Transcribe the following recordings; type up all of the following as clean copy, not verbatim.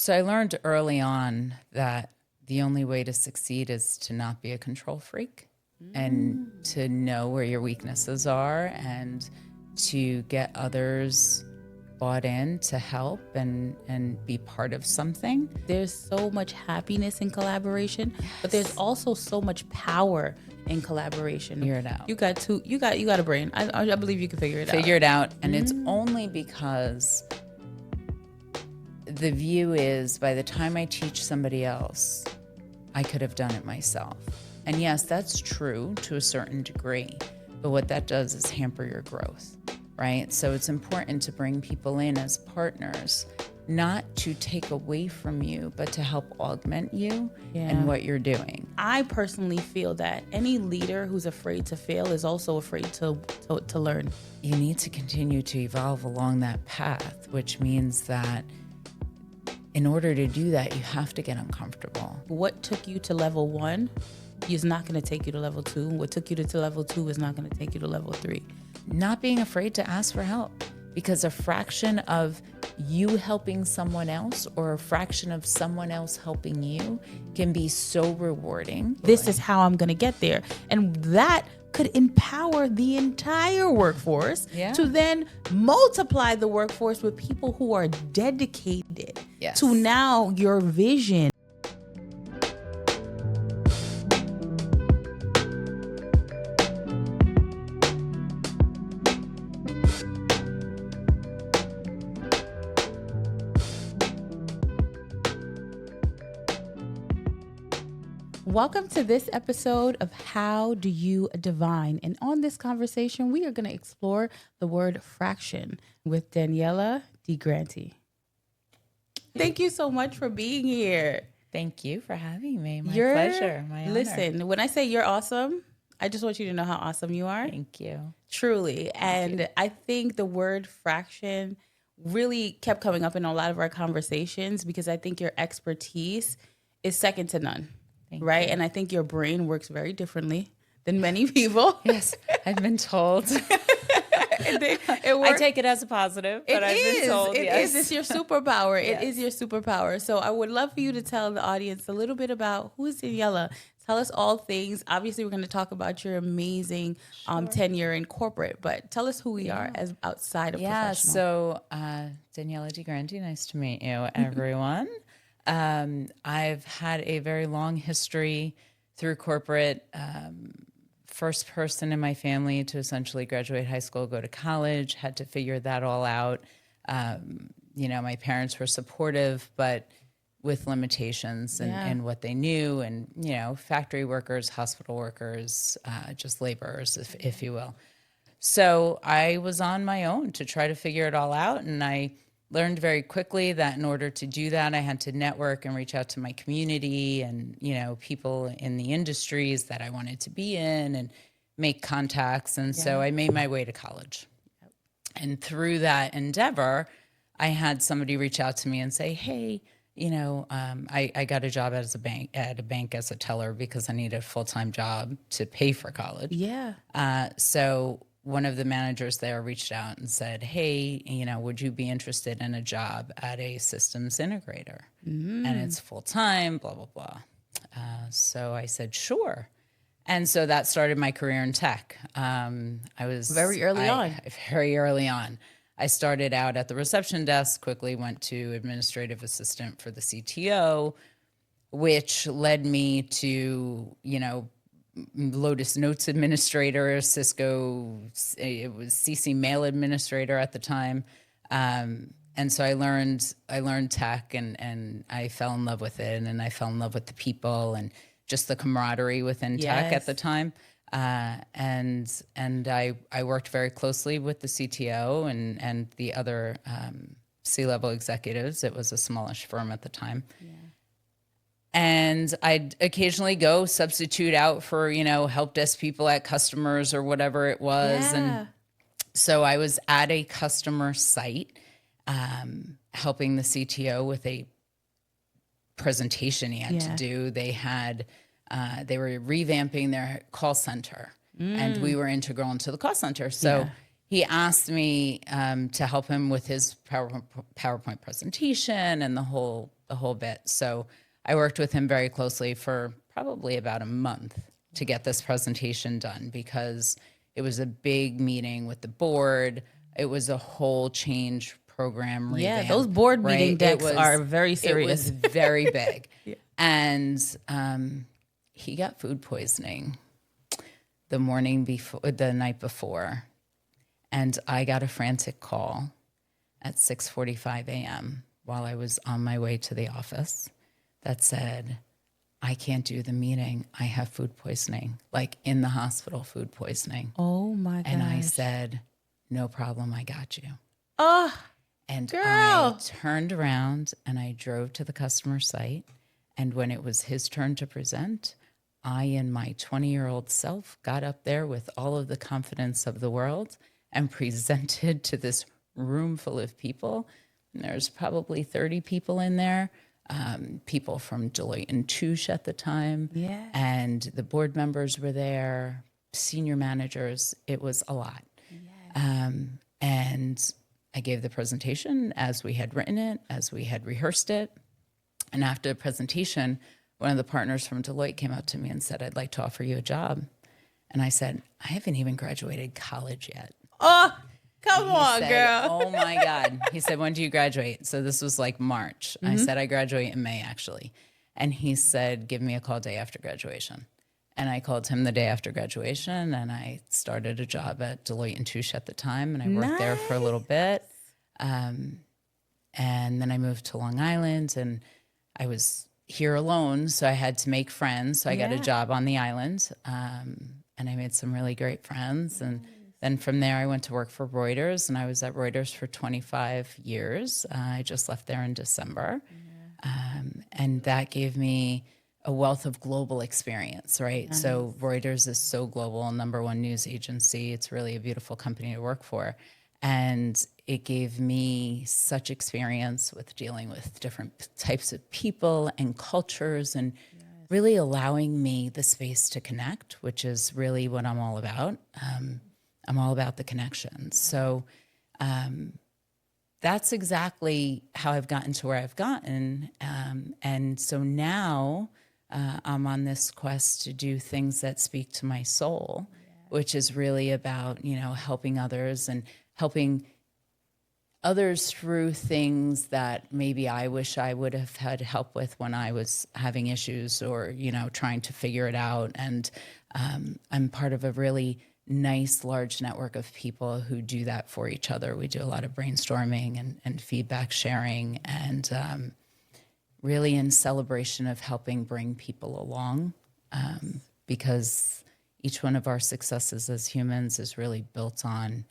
So I learned early on that the only way to succeed is to not be a control freak and to know where your weaknesses are and to get others bought in to help and be part of something. There's so much happiness in collaboration, but there's also so much power in collaboration. Figure it out. You got a brain. I believe you can figure it out. Figure it out. And it's only because the view is by the time I teach somebody else, I could have done it myself. And yes, that's true to a certain degree, but what that does is hamper your growth, right? So it's important to bring people in as partners, not to take away from you, but to help augment you and what you're doing. I personally feel that any leader who's afraid to fail is also afraid to learn. You need to continue to evolve along that path, which means that in order to do that, you have to get uncomfortable. What took you to level 1 is not going to take you to level 2. What took you to level 2 is not going to take you to level 3. Not being afraid to ask for help, because a fraction of you helping someone else or a fraction of someone else helping you can be so rewarding. This is how I'm going to get there. And that could empower the entire workforce to then multiply the workforce with people who are dedicated to now your vision. Welcome to this episode of How Do You Divine? And on this conversation, we are going to explore the word fraction with Daniella De Grandee. Thank you so much for being here. Thank you for having me. My pleasure. My honor. Listen, when I say you're awesome, I just want you to know how awesome you are. Thank you. Truly. And I think the word fraction really kept coming up in a lot of our conversations because I think your expertise is second to none. Right. And I think your brain works very differently than many people. Yes, I've been told. I take it as a positive, but I've been told. It is. It's your superpower. It is your superpower. So I would love for you to tell the audience a little bit about who is Daniella. Tell us all things. Obviously, we're going to talk about your amazing tenure in corporate, but tell us who we are as outside of professional. So Daniella De Grandee, nice to meet you, everyone. I've had a very long history through corporate, first person in my family to essentially graduate high school, go to college, had to figure that all out. My parents were supportive, but with limitations and what they knew and, factory workers, hospital workers, just laborers, if you will. So I was on my own to try to figure it all out. And I learned very quickly that in order to do that, I had to network and reach out to my community and, people in the industries that I wanted to be in and make contacts. And so I made my way to college. And through that endeavor, I had somebody reach out to me and say, hey, I got a job at a bank as a teller because I needed a full-time job to pay for college. So one of the managers there reached out and said, hey, would you be interested in a job at a systems integrator? And it's full-time, blah, blah, blah. So I said, sure. And so that started my career in tech. I was very early on. I started out at the reception desk, quickly went to administrative assistant for the CTO, which led me to, Lotus Notes administrator, Cisco, it was CC Mail administrator at the time. And so I learned tech and I fell in love with it, and I fell in love with the people and just the camaraderie within tech at the time. And I worked very closely with the CTO and the other C-level executives. It was a smallish firm at the time. And I'd occasionally go substitute out for, help desk people at customers or whatever it was. And so I was at a customer site helping the CTO with a presentation he had to do. They were revamping their call center and we were integral into the call center. So he asked me to help him with his PowerPoint presentation and the whole the whole bit. So I worked with him very closely for probably about a month to get this presentation done, because it was a big meeting with the board. It was a whole change program Yeah, revamp. those board meeting right? decks are very It was serious. very big. And he got food poisoning the night before. And I got a frantic call at 6:45 a.m. while I was on my way to the office that said, I can't do the meeting. I have food poisoning, like in the hospital, food poisoning. Oh my gosh. And I said, no problem. I got you. Oh, And girl. I turned around and I drove to the customer site. And when it was his turn to present, I, in my 20-year-old self, got up there with all of the confidence of the world and presented to this room full of people. And there's probably 30 people in there, people from Deloitte and Touche at the time. Yeah. And the board members were there, senior managers. It was a lot. And I gave the presentation as we had written it, as we had rehearsed it. And after the presentation, one of the partners from Deloitte came up to me and said, I'd like to offer you a job. And I said, I haven't even graduated college yet. Oh, come on, said, girl. Oh my God. He said, when do you graduate? So this was like March. I said, I graduate in May, actually. And he said, give me a call day after graduation. And I called him the day after graduation, and I started a job at Deloitte and Touche at the time. And I worked there for a little bit. And then I moved to Long Island, and I was here alone, so I had to make friends. So I got a job on the island, and I made some really great friends. And then from there, I went to work for Reuters, and I was at Reuters for 25 years. I just left there in December. And that gave me a wealth of global experience, right? Nice. So Reuters is so global, #1 news agency. It's really a beautiful company to work for. And it gave me such experience with dealing with different types of people and cultures, and really allowing me the space to connect, which is really what I'm all about. I'm all about the connections. So that's exactly how I've gotten to where I've gotten. And so now I'm on this quest to do things that speak to my soul, which is really about, helping others and helping others through things that maybe I wish I would have had help with when I was having issues or, trying to figure it out. And I'm part of a really nice, large network of people who do that for each other. We do a lot of brainstorming and feedback sharing, and really in celebration of helping bring people along, because each one of our successes as humans is really built on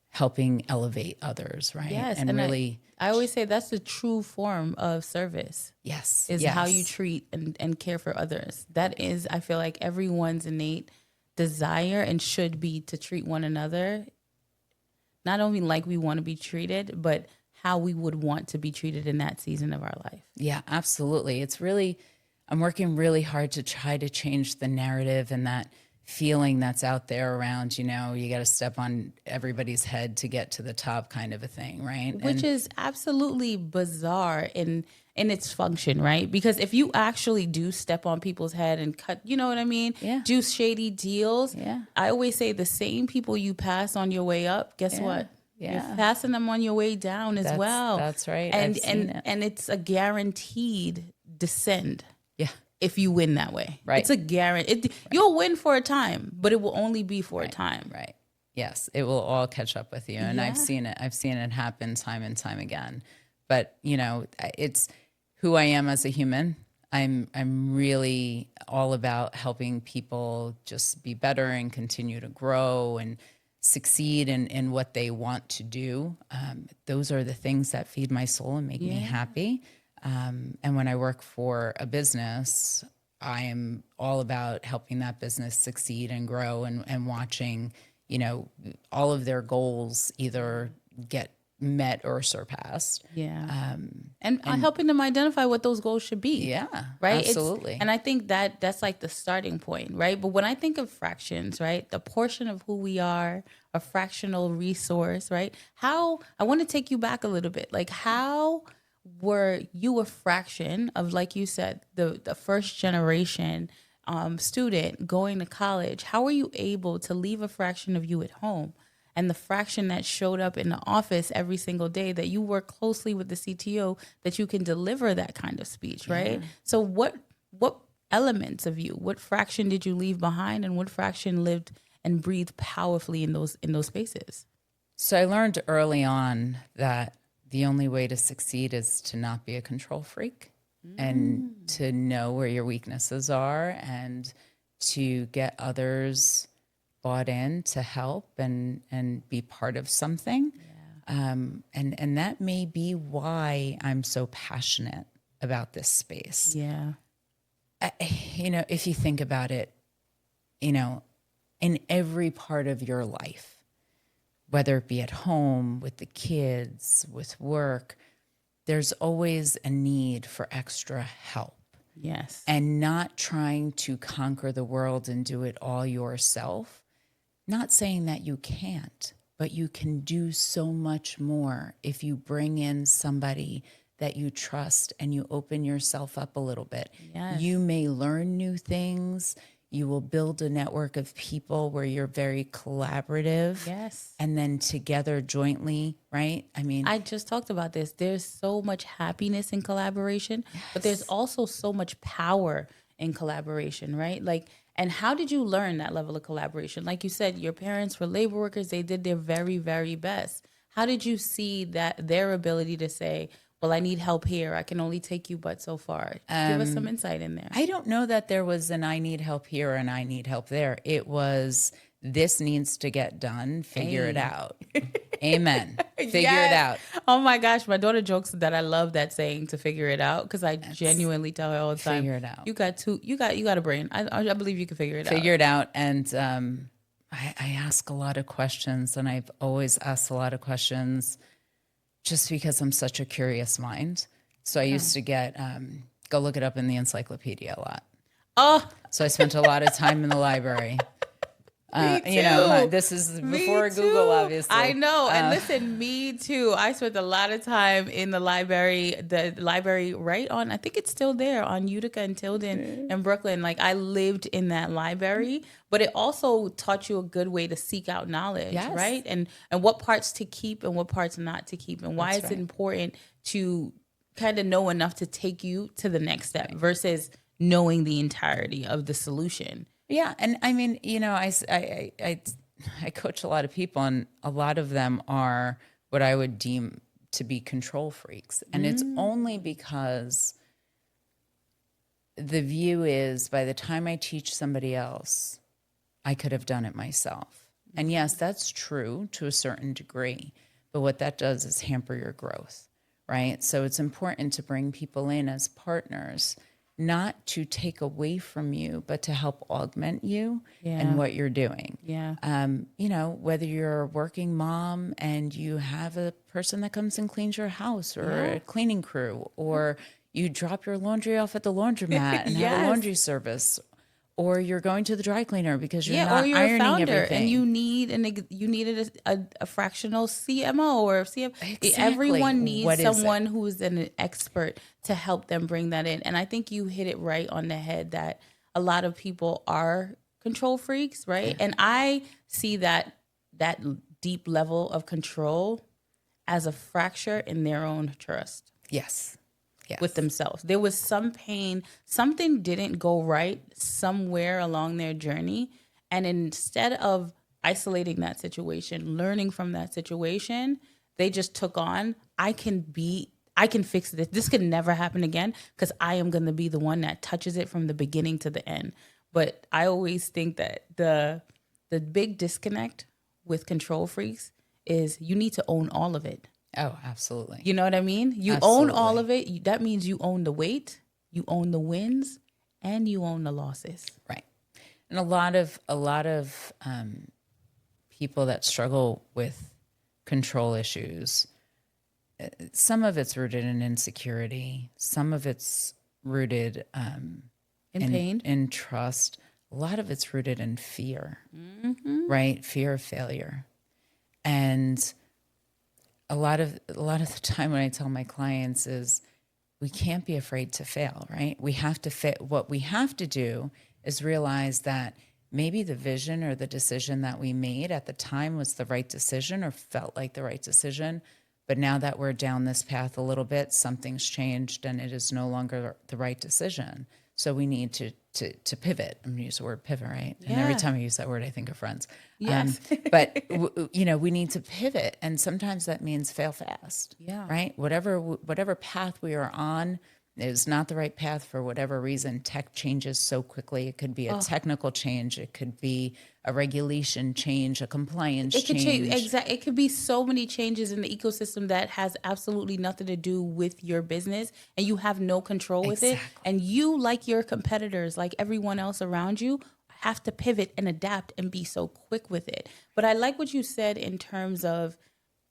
helping elevate others, right? Yes, and really, I always say that's the true form of service. Yes, is how you treat and care for others. That is, I feel like everyone's innate desire and should be to treat one another, not only like we want to be treated, but how we would want to be treated in that season of our life. Yeah, absolutely. It's really, I'm working really hard to try to change the narrative and that feeling that's out there around, you got to step on everybody's head to get to the top kind of a thing, right? Which is absolutely bizarre in its function, right? Because if you actually do step on people's head and cut, you know what I mean? Yeah. Do shady deals. Yeah. I always say the same people you pass on your way up, guess what? Yeah. You're passing them on your way down as well. That's right. And it's a guaranteed descend. Yeah. If you win that way. Right. It's a guarantee. You'll win for a time, but it will only be for a time. Right. Yes. It will all catch up with you. And I've seen it. I've seen it happen time and time again. But, it's who I am as a human. I'm really all about helping people just be better and continue to grow and succeed in what they want to do. Those are the things that feed my soul and make me happy. And when I work for a business, I am all about helping that business succeed and grow and watching, all of their goals either get met or surpassed. Yeah. And helping them identify what those goals should be. Yeah, right. Absolutely. And I think that's like the starting point, right? But when I think of fractions, right, the portion of who we are, a fractional resource, right? I want to take you back a little bit. Like were you a fraction of, like you said, the first generation student going to college? How were you able to leave a fraction of you at home? And the fraction that showed up in the office every single day, that you work closely with the CTO, that you can deliver that kind of speech, right? So what elements of you, what fraction did you leave behind, and what fraction lived and breathed powerfully in those spaces? So I learned early on that the only way to succeed is to not be a control freak and to know where your weaknesses are and to get others bought in to help and be part of something. And that may be why I'm so passionate about this space. Yeah. If you think about it, in every part of your life, whether it be at home, with the kids, with work, there's always a need for extra help. Yes. And not trying to conquer the world and do it all yourself. Not saying that you can't, but you can do so much more if you bring in somebody that you trust and you open yourself up a little bit. Yes. You may learn new things. You will build a network of people where you're very collaborative. Yes. And then together jointly, right? I mean, I just talked about this. There's so much happiness in collaboration, but there's also so much power in collaboration, right? Like, and how did you learn that level of collaboration? Like you said, your parents were labor workers. They did their very, very best. How did you see that their ability to say, well, I need help here. I can only take you but so far. Give us some insight in there. I don't know that there was an I need help here and I need help there. It was this needs to get done. Figure it out. Amen. Figure it out. Oh my gosh, my daughter jokes that I love that saying, to figure it out, because I genuinely tell her all the time, Figure it out. You got a brain. I believe you can figure it out. Figure it out. And I ask a lot of questions, and I've always asked a lot of questions just because I'm such a curious mind. So I used to get go look it up in the encyclopedia a lot. Oh, So I spent a lot of time in the library. This is before Google, obviously. I know. And listen, me too. I spent a lot of time in the library right on, I think it's still there on Utica and Tilden and Brooklyn. Like, I lived in that library, but it also taught you a good way to seek out knowledge, Yes. right? And what parts to keep and what parts not to keep, and why That's it's right. important to kind of know enough to take you to the next step versus knowing the entirety of the solution. Yeah, and I mean, I coach a lot of people, and a lot of them are what I would deem to be control freaks, and it's only because the view is by the time I teach somebody else, I could have done it myself. And yes, that's true to a certain degree, but what that does is hamper your growth, right? So it's important to bring people in as partners, not to take away from you, but to help augment you and what you're doing. Yeah. Whether you're a working mom and you have a person that comes and cleans your house, or a cleaning crew, or you drop your laundry off at the laundromat and have a laundry service, or you're going to the dry cleaner because you're not or you're ironing a founder everything. and you needed a fractional CMO or CM. Exactly. Everyone needs What is someone who is an expert to help them bring that in. And I think you hit it right on the head that a lot of people are control freaks, right? And I see that deep level of control as a fracture in their own trust. Yes. With themselves. There was some pain, something didn't go right somewhere along their journey. And instead of isolating that situation, learning from that situation, they just took on, I can fix this. This could never happen again because I am going to be the one that touches it from the beginning to the end. But I always think that the big disconnect with control freaks is you need to own all of it. Oh, absolutely. You know what I mean? You own all of it. That means you own the weight, you own the wins, and you own the losses. Right. And a lot of people that struggle with control issues, some of it's rooted in insecurity, some of it's rooted In pain. in trust. A lot of it's rooted in fear, right? Fear of failure. And a lot of the time when I tell my clients is we can't be afraid to fail, right? We have to fit. What we have to do is realize that maybe the vision or the decision that we made at the time was the right decision or felt like the right decision. But now that we're down this path a little bit, something's changed and it is no longer the right decision. So we need to pivot. I'm gonna use the word pivot, right? And every Yeah. time I use that word, I think of Friends. Yes. But we need to pivot, and sometimes that means fail fast. Yeah. Right. Whatever path we are on is not the right path for whatever reason. Tech changes so quickly. It could be a technical change. It could be a regulation change, a compliance It could change. change. It could be so many changes in the ecosystem that has absolutely nothing to do with your business, and you have no control with it. Exactly. And you, like your competitors, like everyone else around you, have to pivot and adapt and be so quick with it. But I like what you said in terms of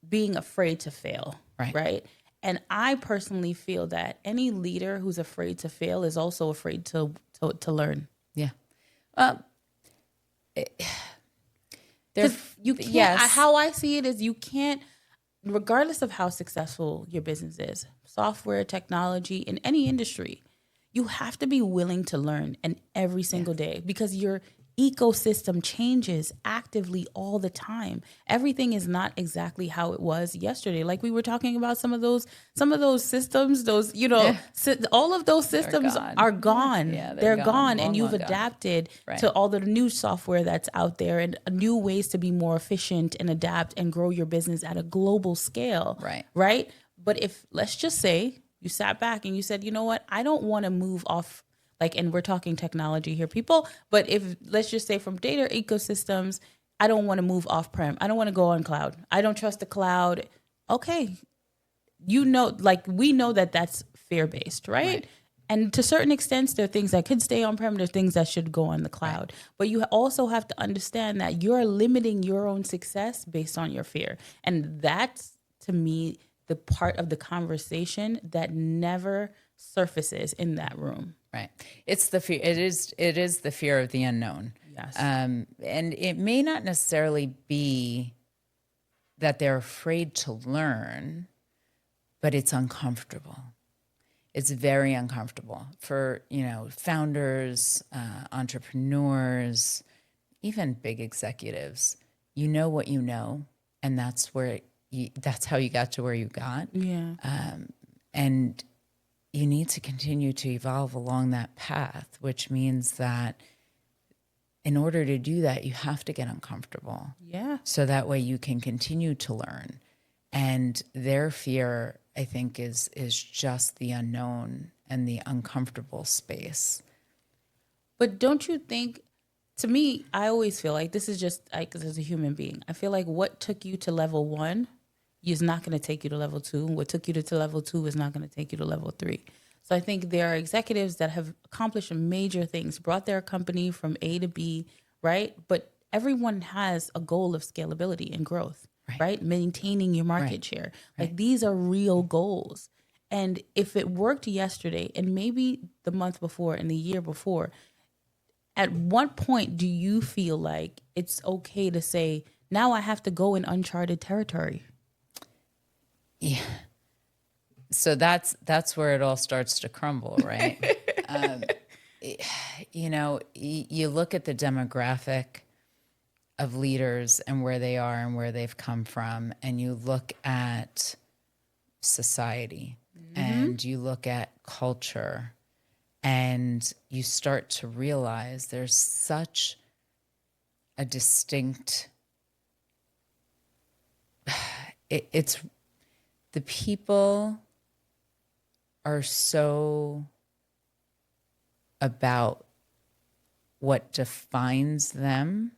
being afraid to fail. Right. Right. And I personally feel that any leader who's afraid to fail is also afraid to learn. Yeah. Well, there. You can't. Yes. How I see it is, you can't, regardless of how successful your business is, software, technology, in any industry, you have to be willing to learn and every single day, because your ecosystem changes actively all the time. Everything is not exactly how it was yesterday. Like we were talking about some of those systems, those, all of those systems gone. are gone. Yeah, they're they're gone. gone. And you've Long gone. adapted Right. to all the new software that's out there and new ways to be more efficient and adapt and grow your business at a global scale. Right. Right. But if, let's just say, you sat back and you said, you know what, I don't want to move off, like, and we're talking technology here, people, but if, let's just say from data ecosystems, I don't want to move off-prem. I don't want to go on cloud. I don't trust the cloud. Okay. Like we know that that's fear-based, right? And to certain extents, there are things that could stay on-prem. There are things that should go on the cloud. Right. But you also have to understand that you're limiting your own success based on your fear. And that's, to me, the part of the conversation that never surfaces in that room. Right. It's the fear. It is the fear of the unknown. Yes. And it may not necessarily be that they're afraid to learn, but it's uncomfortable. It's very uncomfortable for, founders, entrepreneurs, even big executives. You know what you know, and that's how you got to where you got. Yeah. And you need to continue to evolve along that path, which means that in order to do that, you have to get uncomfortable. Yeah. So that way you can continue to learn. And their fear, I think, is just the unknown and the uncomfortable space. But don't you think, to me, I always feel like this is just, as a human being, I feel like what took you to level 1 is not going to take you to level 2. What took you to level 2 is not going to take you to level 3. So I think there are executives that have accomplished major things, brought their company from A to B, right? But everyone has a goal of scalability and growth, right? Maintaining your market share. Like these are real goals. And if it worked yesterday and maybe the month before and the year before, at what point do you feel like it's okay to say, now I have to go in uncharted territory? Yeah. So that's where it all starts to crumble, right? You look at the demographic of leaders and where they are and where they've come from, and you look at society and you look at culture, and you start to realize there's such a distinct, it's the people are so about what defines them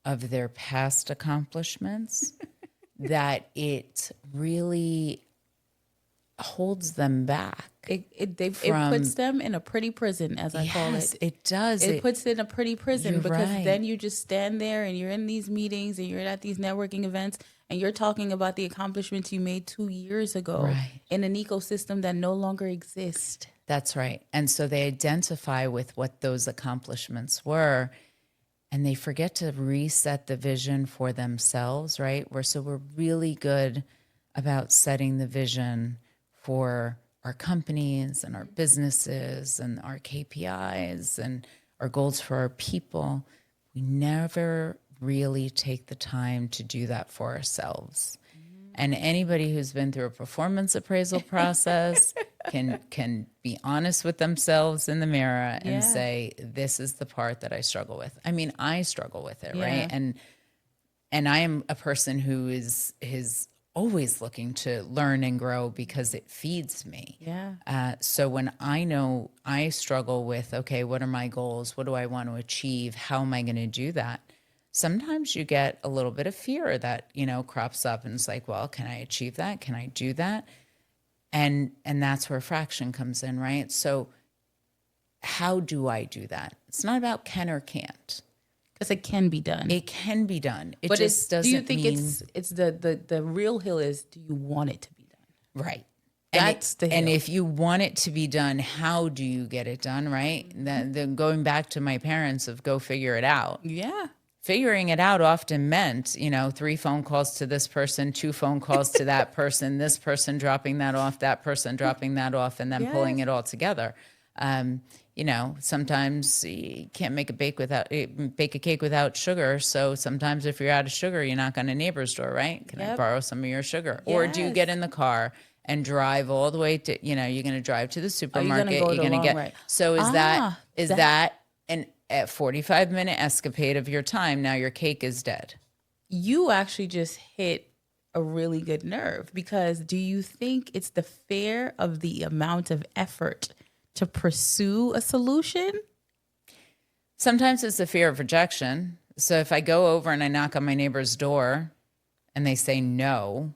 of their past accomplishments that it really holds them back. It puts them in a pretty prison, as I call it. Yes, it does. It puts it in a pretty prison You're because right. then you just stand there and you're in these meetings and you're at these networking events and you're talking about the accomplishments you made 2 years ago Right. in an ecosystem that no longer exists. That's right. And so they identify with what those accomplishments were, and they forget to reset the vision for themselves, right? We're really good about setting the vision for our companies and our businesses and our KPIs and our goals for our people, we never really take the time to do that for ourselves. And anybody who's been through a performance appraisal process can be honest with themselves in the mirror and say, this is the part that I struggle with. I mean, I struggle with it, right? And I am a person who is always looking to learn and grow because it feeds me. So when I know I struggle with, okay, what are my goals? What do I want to achieve? How am I going to do that? Sometimes you get a little bit of fear that, crops up and it's like, well, can I achieve that? Can I do that? And that's where fraction comes in, right? So how do I do that? It's not about can or can't. Because it can be done. It can be done. It but just doesn't do you think mean... it's the real hill is, do you want it to be done? Right. That's the hill. And if you want it to be done, how do you get it done, right? Then going back to my parents of go figure it out. Yeah. Figuring it out often meant, 3 phone calls to this person, 2 phone calls to that person, this person dropping that off, that person dropping that off, and then pulling it all together. Sometimes you can't bake a cake without sugar. So sometimes if you're out of sugar, you knock on a neighbor's door, right? Can I borrow some of your sugar? Or do you get in the car and drive all the way to, you're going to drive to the supermarket. You're going to get. So is that an 45-minute escapade of your time? Now your cake is dead. You actually just hit a really good nerve, because do you think it's the fear of the amount of effort to pursue a solution? Sometimes it's the fear of rejection. So if I go over and I knock on my neighbor's door and they say no,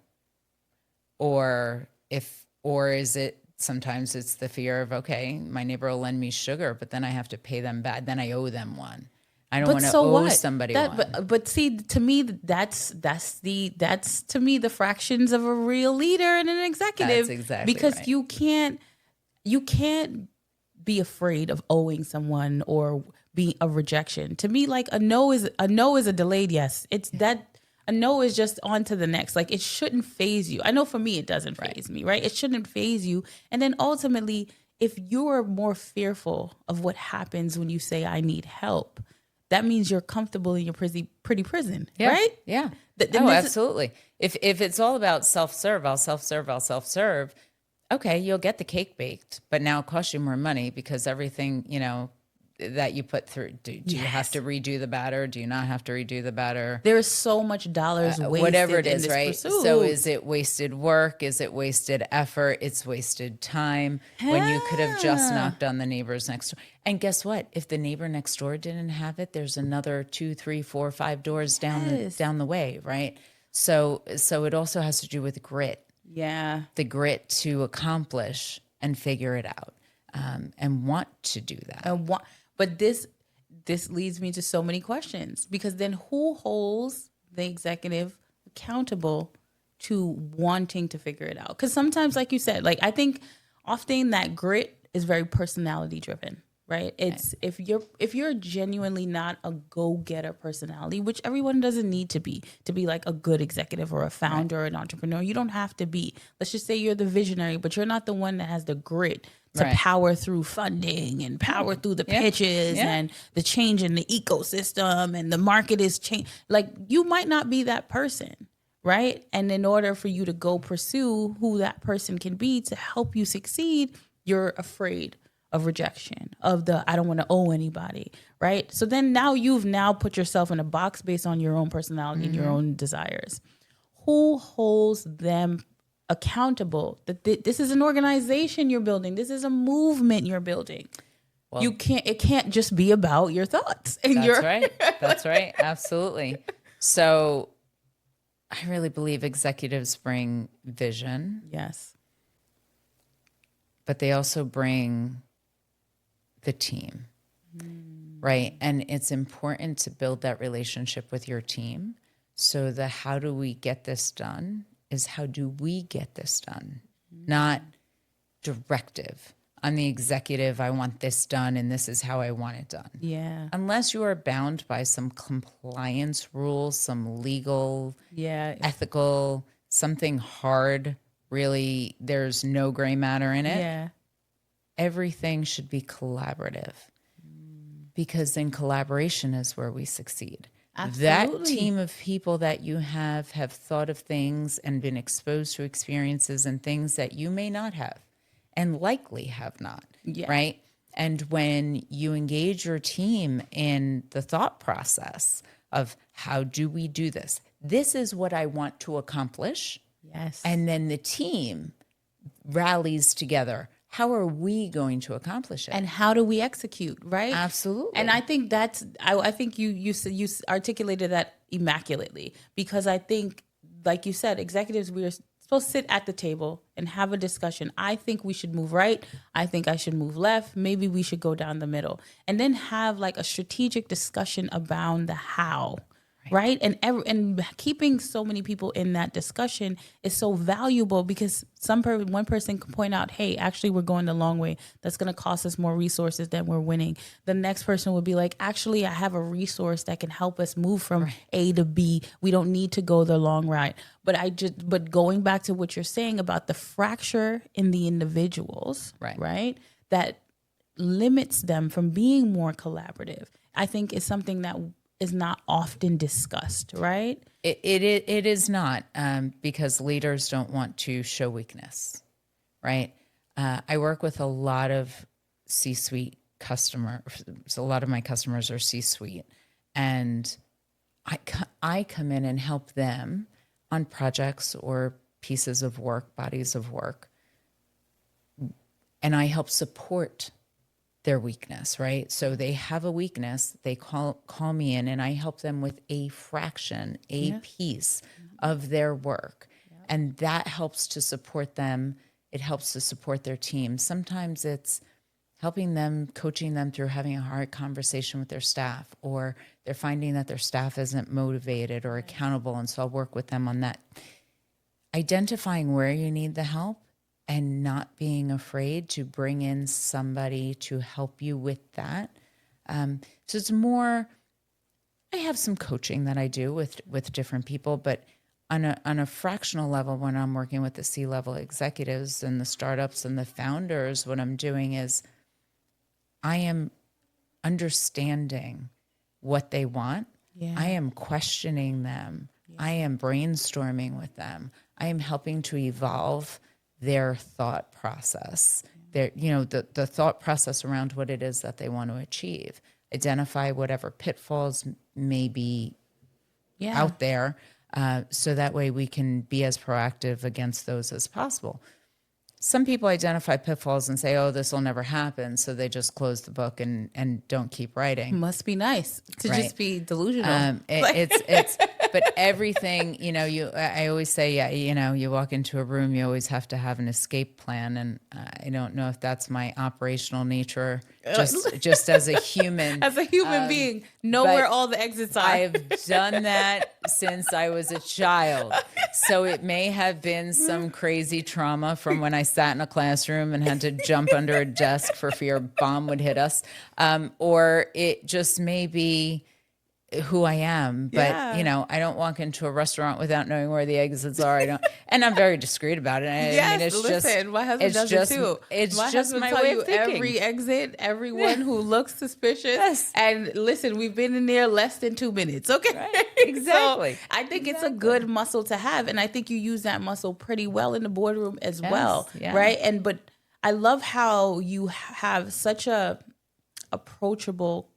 or is it sometimes it's the fear of, okay, my neighbor will lend me sugar, but then I have to pay them back. Then I owe them one. I don't want to owe somebody one. But see, to me, that's to me the fractions of a real leader and an executive. That's exactly because right. you can't be afraid of owing someone or be a rejection. To me, like a no is a delayed yes. It's that. A no is just on to the next. Like, it shouldn't phase you. I know for me, it doesn't phase me, right? It shouldn't phase you. And then ultimately, if you're more fearful of what happens when you say, I need help, that means you're comfortable in your pretty prison, right? Yeah. Absolutely. If it's all about self-serve, I'll self-serve. Okay, you'll get the cake baked, but now it costs you more money because everything, that you put through. Do you have to redo the batter? Do you not have to redo the batter? There's so much dollars wasted whatever it in is, this right? pursuit. So is it wasted work? Is it wasted effort? It's wasted time when you could have just knocked on the neighbors next door. And guess what? If the neighbor next door didn't have it, there's another 2, 3, 4, 5 doors down the way, right? So it also has to do with grit. Yeah. The grit to accomplish and figure it out, and want to do that. But this leads me to so many questions, because then who holds the executive accountable to wanting to figure it out? Because sometimes, like you said, like I think often that grit is very personality driven, right? It's if you're genuinely not a go-getter personality, which everyone doesn't need to be like a good executive or a founder or an entrepreneur. You don't have to be. Let's just say you're the visionary, but you're not the one that has the grit to power through funding and power through the pitches and the change in the ecosystem and the market is change. Like, you might not be that person, right? And in order for you to go pursue who that person can be to help you succeed, you're afraid of rejection, of the I don't want to owe anybody, right? So then now you've put yourself in a box based on your own personality and your own desires. Who holds them accountable that this is an organization you're building? This is a movement you're building. Well, it can't just be about your thoughts. And That's right. Absolutely. So I really believe executives bring vision. Yes. But they also bring the team, right? And it's important to build that relationship with your team. So the how do we get this done is how do we get this done? Not directive. I'm the executive, I want this done, and this is how I want it done. Yeah. Unless you are bound by some compliance rules, some legal, ethical something hard, really, there's no gray matter in it. Yeah. Everything should be collaborative, because in collaboration is where we succeed. That Absolutely. team of people that you have thought of things and been exposed to experiences and things that you may not have and likely have not, Yeah. right? And when you engage your team in the thought process of how do we do this? This is what I want to accomplish. Yes. And then the team rallies together. How are we going to accomplish it? And how do we execute, right? Absolutely. And I think I think you articulated that immaculately, because I think, like you said, executives, we are supposed to sit at the table and have a discussion. I think we should move right. I think I should move left. Maybe we should go down the middle, and then have like a strategic discussion about the how. Right. And keeping so many people in that discussion is so valuable, because one person can point out, hey, actually, we're going the long way. That's going to cost us more resources than we're winning. The next person would be like, actually, I have a resource that can help us move from A to B. We don't need to go the long ride. But going back to what you're saying about the fracture in the individuals, right? That limits them from being more collaborative, I think is something that is not often discussed, right? It is not, because leaders don't want to show weakness, right? I work with a lot of C-suite customers. So a lot of my customers are C-suite, and I come in and help them on projects or pieces of work, bodies of work, and I help support their weakness, right? So they have a weakness, they call me in, and I help them with a fraction, a piece of their work. And that helps to support them. It helps to support their team. Sometimes it's helping them, coaching them through having a hard conversation with their staff, or they're finding that their staff isn't motivated or accountable. And so I'll work with them on that. Identifying where you need the help and not being afraid to bring in somebody to help you with that. So it's more, I have some coaching that I do with different people, but on a fractional level, when I'm working with the C-level executives and the startups and the founders, what I'm doing is I am understanding what they want. Yeah. I am questioning them. I am brainstorming with them. I am helping to evolve their thought process, the thought process around what it is that they want to achieve, identify whatever pitfalls may be out there, so that way we can be as proactive against those as possible. Some people identify pitfalls and say, oh, this will never happen. So they just close the book and don't keep writing. Must be nice to just be delusional. But everything, I always say, you walk into a room, you always have to have an escape plan. And I don't know if that's my operational nature, just as a human. As a human being, know where all the exits are. I've done that since I was a child. So it may have been some crazy trauma from when I sat in a classroom and had to jump under a desk for fear a bomb would hit us. Or it just may be who I am, but I don't walk into a restaurant without knowing where the exits are. And I'm very discreet about it. My husband does it too. It's my just husband my tell way you of thinking. every exit, everyone who looks suspicious. Yes. And listen, we've been in there less than 2 minutes. Okay, right. Exactly. So I think it's a good muscle to have, and I think you use that muscle pretty well in the boardroom as well, right? But I love how you have such a approachable,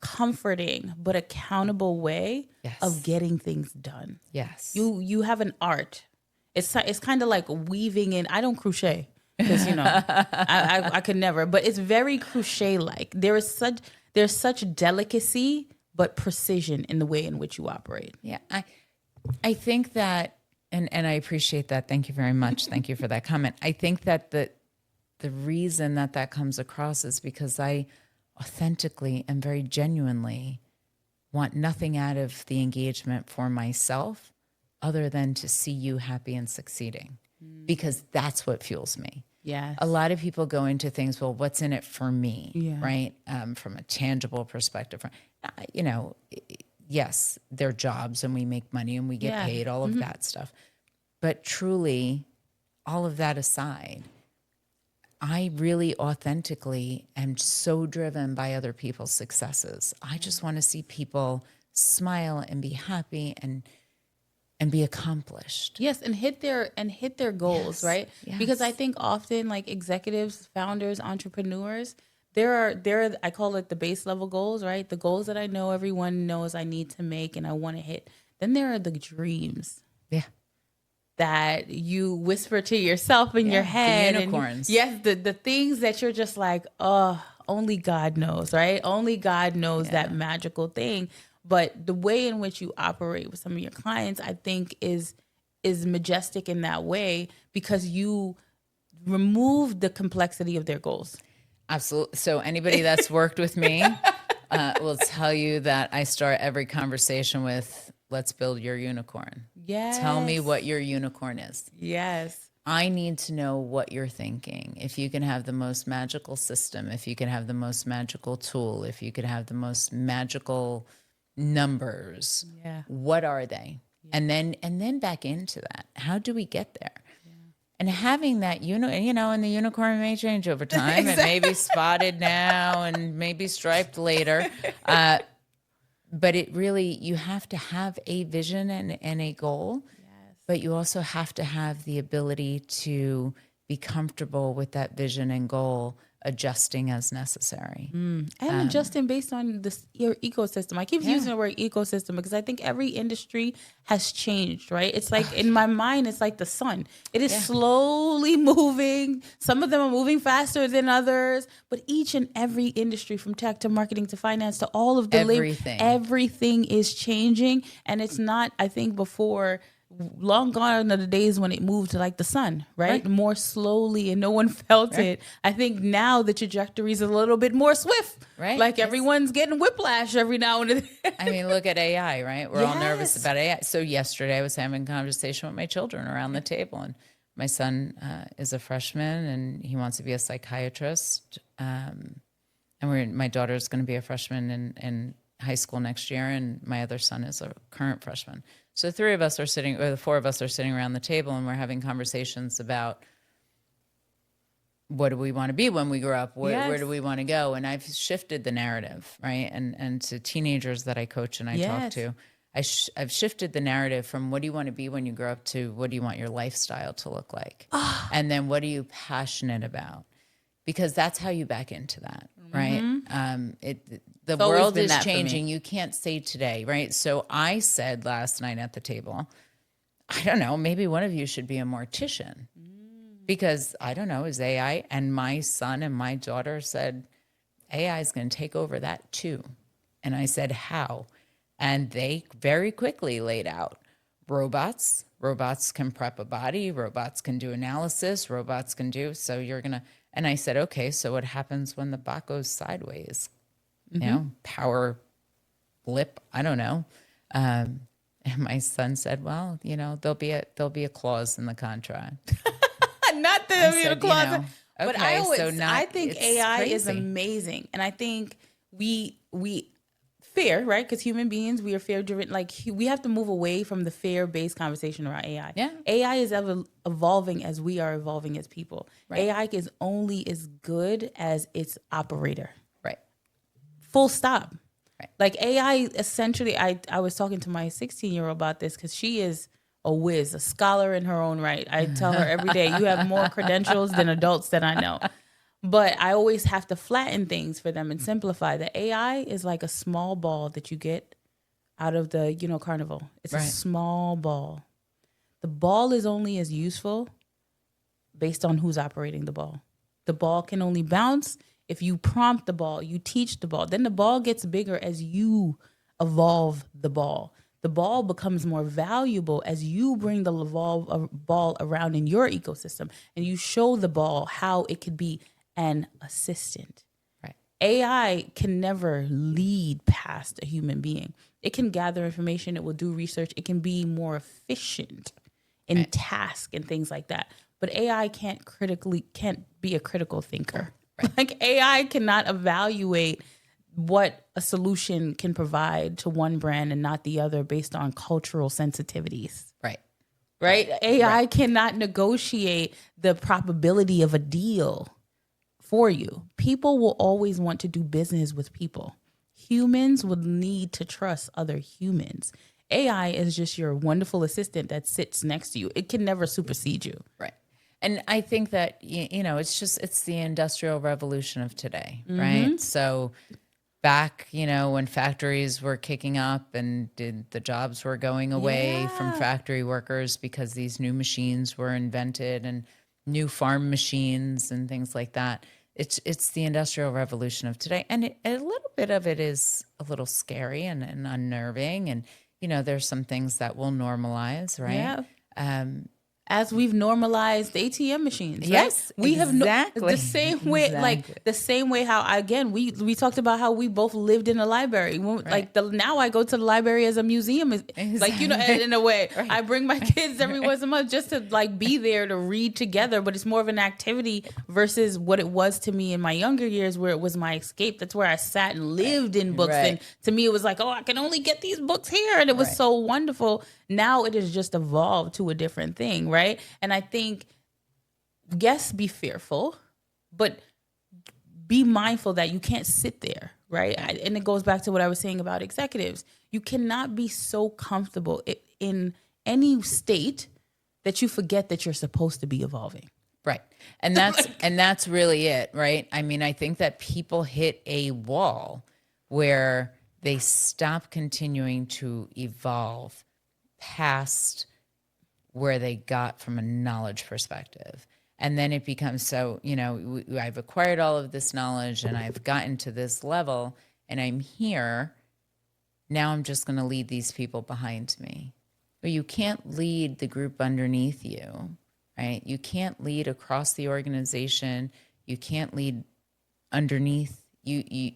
comforting but accountable way of getting things done. Yes. You have an art. It's kind of like weaving in. I don't crochet because I could never, but it's very crochet like. There's such delicacy but precision in the way in which you operate. Yeah. I think that, and I appreciate that. Thank you very much. Thank you for that comment. I think that the reason that comes across is because I authentically and very genuinely want nothing out of the engagement for myself other than to see you happy and succeeding, because that's what fuels me. Yeah. A lot of people go into things, well, what's in it for me, right? From a tangible perspective, yes, they're jobs and we make money and we get paid, all of that stuff. But truly, all of that aside, I really authentically am so driven by other people's successes. I just want to see people smile and be happy and be accomplished. Yes, and hit their goals, Yes, right? Because I yes. think often like executives, founders, entrepreneurs, there are I call it the base level goals, right? The goals that I know everyone knows I need to make and I want to hit. Then there are the dreams Yeah. that you whisper to yourself in your Yeah. The head, and unicorns. yes, the things that you're just like, oh, only God knows, right? Only God knows that Yeah. magical thing. But the way in which you operate with some of your clients, I think is majestic in that way because you remove the complexity of their goals. Absolutely. So anybody that's worked with me will tell you that I start every conversation with, let's build your unicorn. Tell me Yes. what your unicorn is. Yes. I need to know what you're thinking. If you can have the most magical system, if you can have the most magical tool, if you could have the most magical numbers, Yeah. what are they? And then back into that. How do we get there? And having that, and the unicorn may change over time. It may be spotted now and maybe striped later. But it really, you have to have a vision and a goal. But you also have to have the ability to be comfortable with that vision and goal, adjusting as necessary. And adjusting based on your ecosystem. I keep using the word ecosystem because I think every industry has changed, right? It's like in my mind, it's like the sun. It is slowly moving. Some of them are moving faster than others, but each and every industry from tech to marketing to finance to all of the everything is changing. And it's not, I think before, long gone are the days when it moved to like the sun, right? More slowly and no one felt it. I think now the trajectory is a little bit more swift. Right. Like everyone's getting whiplash every now and then. I mean, look at AI, right? We're all nervous about AI. So yesterday I was having a conversation with my children around the table, and my son is a freshman and he wants to be a psychiatrist. And my daughter's going to be a freshman in high school next year, and my other son is a current freshman. So the four of us are sitting around the table, and we're having conversations about what do we want to be when we grow up? Where do we want to go? And I've shifted the narrative, right? And to teenagers that I coach and I talk to, I've shifted the narrative from what do you want to be when you grow up to what do you want your lifestyle to look like? And then what are you passionate about? Because that's how you back into that, right? The world is changing. You can't say today, right? So I said last night at the table, I don't know, maybe one of you should be a mortician because I don't know, is AI? And my son and my daughter said, AI is going to take over that too. And I said, how? And they very quickly laid out robots. Robots can prep a body. Robots can do analysis. Robots can do, so you're going to, and I said, okay, so what happens when the bot goes sideways? Power blip, I don't know. And my son said, well, there'll be a clause in the contract. Not the clause. But okay, I think AI is amazing. And I think we fear, right? Because human beings, we are fear driven. Like we have to move away from the fear based conversation around AI. Yeah. AI is evolving as we are evolving as people. Right. AI is only as good as its operator. Right. Full stop. Right. Like AI, essentially, I was talking to my 16-year-old about this because she is a whiz, a scholar in her own right. I tell her every day, you have more credentials than adults that I know. But I always have to flatten things for them and simplify. The AI is like a small ball that you get out of the, carnival. It's a small ball. The ball is only as useful based on who's operating the ball. The ball can only bounce if you prompt the ball, you teach the ball. Then the ball gets bigger as you evolve the ball. The ball becomes more valuable as you bring the ball around in your ecosystem and you show the ball how it could be an assistant. Right. AI can never lead past a human being. It can gather information. It will do research. It can be more efficient in task and things like that. But AI can't be a critical thinker. Right. Like AI cannot evaluate what a solution can provide to one brand and not the other based on cultural sensitivities. Right. right? AI cannot negotiate the probability of a deal for you. People will always want to do business with people. Humans would need to trust other humans. AI is just your wonderful assistant that sits next to you. It can never supersede you. Right. And I think that, it's the industrial revolution of today, right? So back, when factories were kicking up and the jobs were going away from factory workers because these new machines were invented and new farm machines and things like that. It's the industrial revolution of today. And a little bit of it is a little scary and unnerving. And, there's some things that will normalize, right? Yeah. As we've normalized ATM machines, right? Yes, We have exactly. the same way, like the same way how again we talked about how we both lived in a library. Like now I go to the library as a museum, like in a way. Right. I bring my kids every once a month just to like be there to read together. But it's more of an activity versus what it was to me in my younger years, where it was my escape. That's where I sat and lived in books, and to me it was like, oh, I can only get these books here, and it was so wonderful. Now it has just evolved to a different thing, right? And I think, yes, be fearful, but be mindful that you can't sit there, right? And it goes back to what I was saying about executives. You cannot be so comfortable in any state that you forget that you're supposed to be evolving. Right. And that's really it, right? I mean, I think that people hit a wall where they stop continuing to evolve past where they got from a knowledge perspective. And then it becomes so, I've acquired all of this knowledge and I've gotten to this level and I'm here. Now I'm just going to lead these people behind me. But you can't lead the group underneath you, right? You can't lead across the organization. You can't lead underneath. You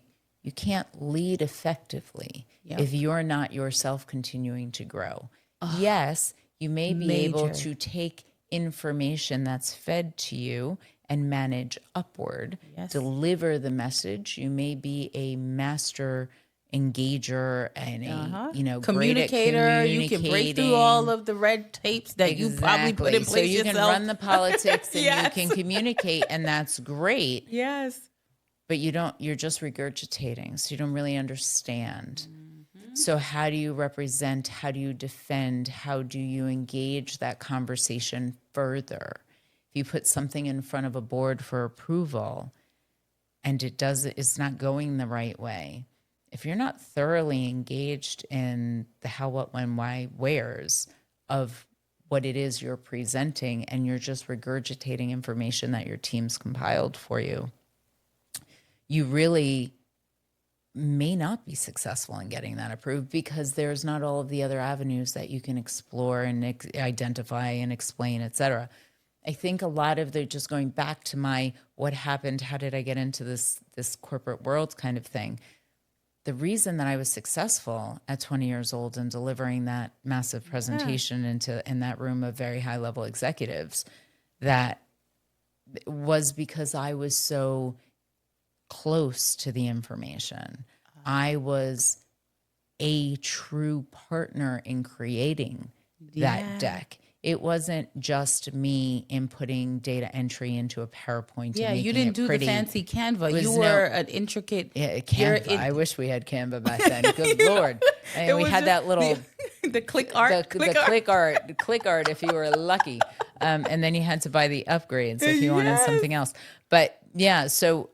can't lead effectively if you're not yourself continuing to grow. Yes, you may be able to take information that's fed to you and manage upward, deliver the message. You may be a master engager and a communicator. You can break through all of the red tapes that you probably put in place so you yourself. can run the politics and you can communicate, and that's great. Yes. But you're just regurgitating, so you don't really understand. So how do you represent? How do you defend? How do you engage that conversation further? If you put something in front of a board for approval and it's not going the right way, if you're not thoroughly engaged in the how, what, when, why, wheres of what it is you're presenting, and you're just regurgitating information that your team's compiled for you, you really may not be successful in getting that approved, because there's not all of the other avenues that you can explore and identify and explain, et cetera. I think a lot of just going back to my what happened, how did I get into this corporate world kind of thing. The reason that I was successful at 20 years old in delivering that massive presentation in that room of very high level executives, that was because I was so close to the information. I was a true partner in creating that deck. It wasn't just me inputting data entry into a PowerPoint. Yeah, and you making didn't do pretty. the fancy Canva. You were an intricate. Canva. I wish we had Canva back then. Good Lord. And we had that little the click art, the click art if you were lucky, and then you had to buy the upgrades if you wanted something else. But yeah, so.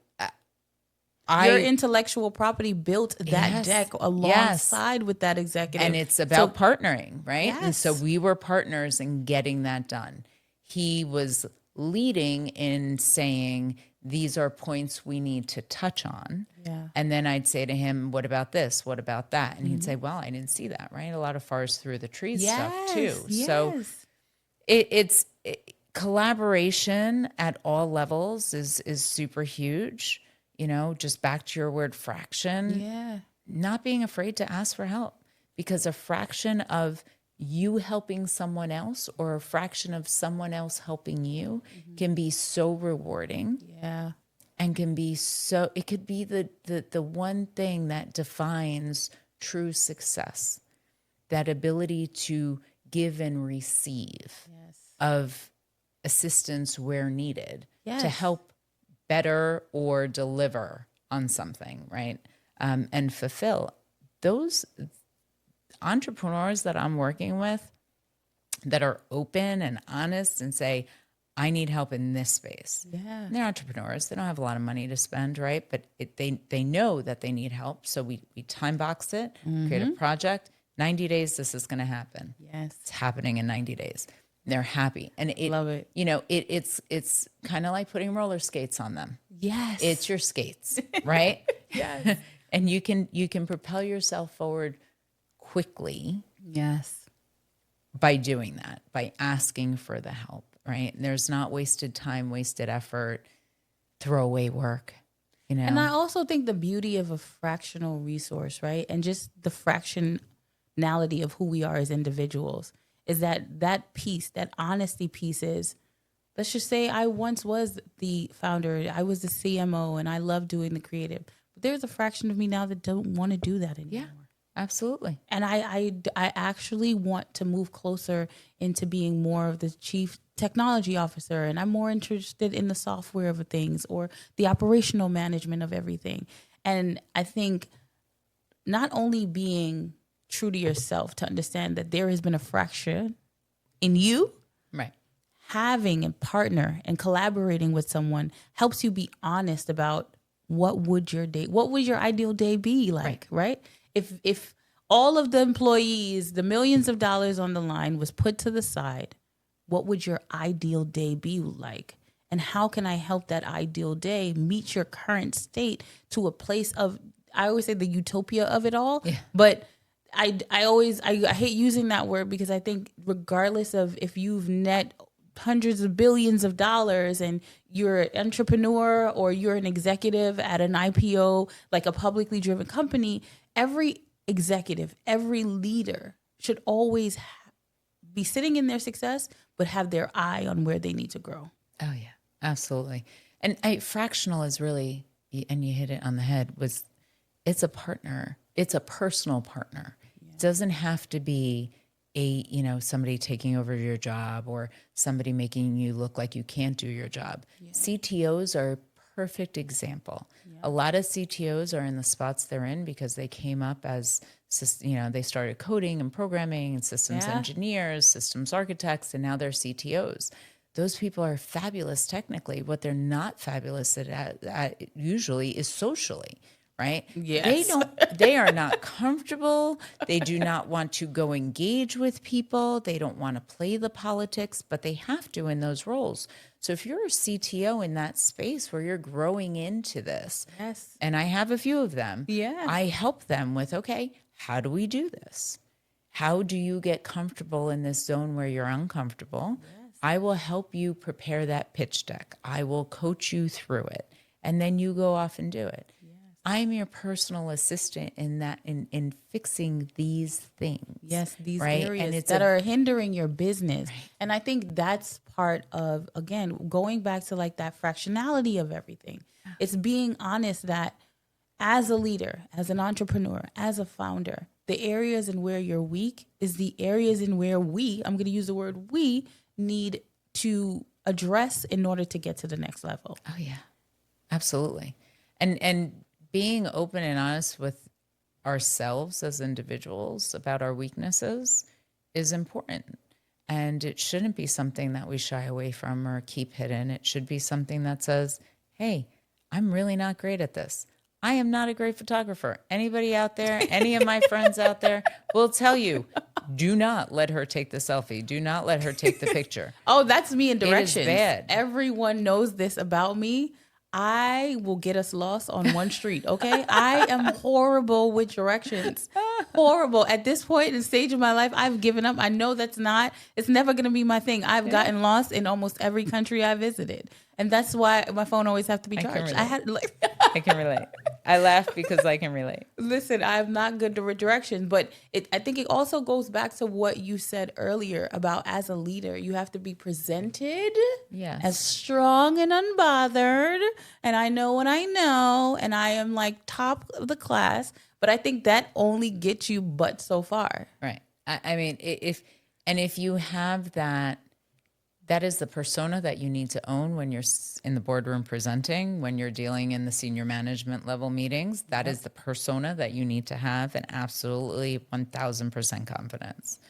Your intellectual property built that deck alongside with that executive. And it's about partnering, right? Yes. And so we were partners in getting that done. He was leading in saying, these are points we need to touch on. Yeah. And then I'd say to him, what about this? What about that? And he'd say, well, I didn't see that, right? A lot of forest through the trees stuff too. Yes. So it's collaboration at all levels is super huge. Just back to your word fraction. Yeah. Not being afraid to ask for help, because a fraction of you helping someone else or a fraction of someone else helping you can be so rewarding. Yeah. And it could be the one thing that defines true success. That ability to give and receive Yes. of assistance where needed Yes. to help better or deliver on something, right? And fulfill. Those entrepreneurs that I'm working with that are open and honest and say, I need help in this space. Yeah. And they're entrepreneurs. They don't have a lot of money to spend, right? But they know that they need help. So we time box it, create a project. 90 days, this is going to happen. Yes. It's happening in 90 days. They're happy. And Love it. You know, it's kind of like putting roller skates on them. Yes. It's your skates, right? Yes. And you can propel yourself forward quickly Yes. by doing that, by asking for the help, right? And there's not wasted time, wasted effort, throwaway work, you know? And I also think the beauty of a fractional resource, right? And just the fractionality of who we are as individuals is that piece, that honesty piece is, let's just say I once was the founder, I was the CMO, and I love doing the creative. But there's a fraction of me now that don't want to do that anymore. Yeah, absolutely. And I actually want to move closer into being more of the chief technology officer. And I'm more interested in the software of things or the operational management of everything. And I think not only being true to yourself to understand that there has been a fraction in you, Right. having a partner and collaborating with someone helps you be honest about what would your ideal day be like, right? If all of the employees, the millions of dollars on the line was put to the side, what would your ideal day be like? And how can I help that ideal day meet your current state to a place of, I always say the utopia of it all, but I hate using that word because I think regardless of if you've net hundreds of billions of dollars and you're an entrepreneur or you're an executive at an IPO, like a publicly driven company, every executive, every leader should always be sitting in their success, but have their eye on where they need to grow. Oh yeah, absolutely. And fractional is really, and you hit it on the head, it's a partner. It's a personal partner. It doesn't have to be somebody taking over your job or somebody making you look like you can't do your job. CTOs are a perfect example. A lot of CTOs are in the spots they're in because they came up as, they started coding and programming and systems engineers, systems architects, and now they're CTOs. Those people are fabulous technically. What they're not fabulous at usually is socially. Right? Yes. They are not comfortable. They do not want to go engage with people. They don't want to play the politics, but they have to in those roles. So if you're a CTO in that space where you're growing into this, and I have a few of them, I help them with, okay, how do we do this? How do you get comfortable in this zone where you're uncomfortable? I will help you prepare that pitch deck. I will coach you through it. And then you go off and do it. I'm your personal assistant in that, in fixing these things. Yes, these right? areas that are hindering your business. Right. And I think that's part of, again, going back to like that fractionality of everything. It's being honest that as a leader, as an entrepreneur, as a founder, the areas in where you're weak is the areas in where I'm going to use the word we, need to address in order to get to the next level. Oh, yeah, absolutely. And being open and honest with ourselves as individuals about our weaknesses is important. And it shouldn't be something that we shy away from or keep hidden. It should be something that says, hey, I'm really not great at this. I am not a great photographer. Anybody out there, any of my friends out there will tell you, do not let her take the selfie. Do not let her take the picture. Oh, that's me in directions. It is bad. Everyone knows this about me. I will get us lost on one street, okay? I am horrible with directions. Horrible. At this point in the stage of my life, I've given up. I know it's never going to be my thing. I've gotten lost in almost every country I visited. And that's why my phone always have to be charged. I can relate. I laugh because I can relate. Listen, I'm not good with directions, but I think it also goes back to what you said earlier about as a leader, you have to be presented as strong and unbothered. And I know what I know, and I am like top of the class. But I think that only gets you but so far. Right. I mean, And if you have that, that is the persona that you need to own when you're in the boardroom presenting, when you're dealing in the senior management level meetings. That is the persona that you need to have, and absolutely 1000% confidence.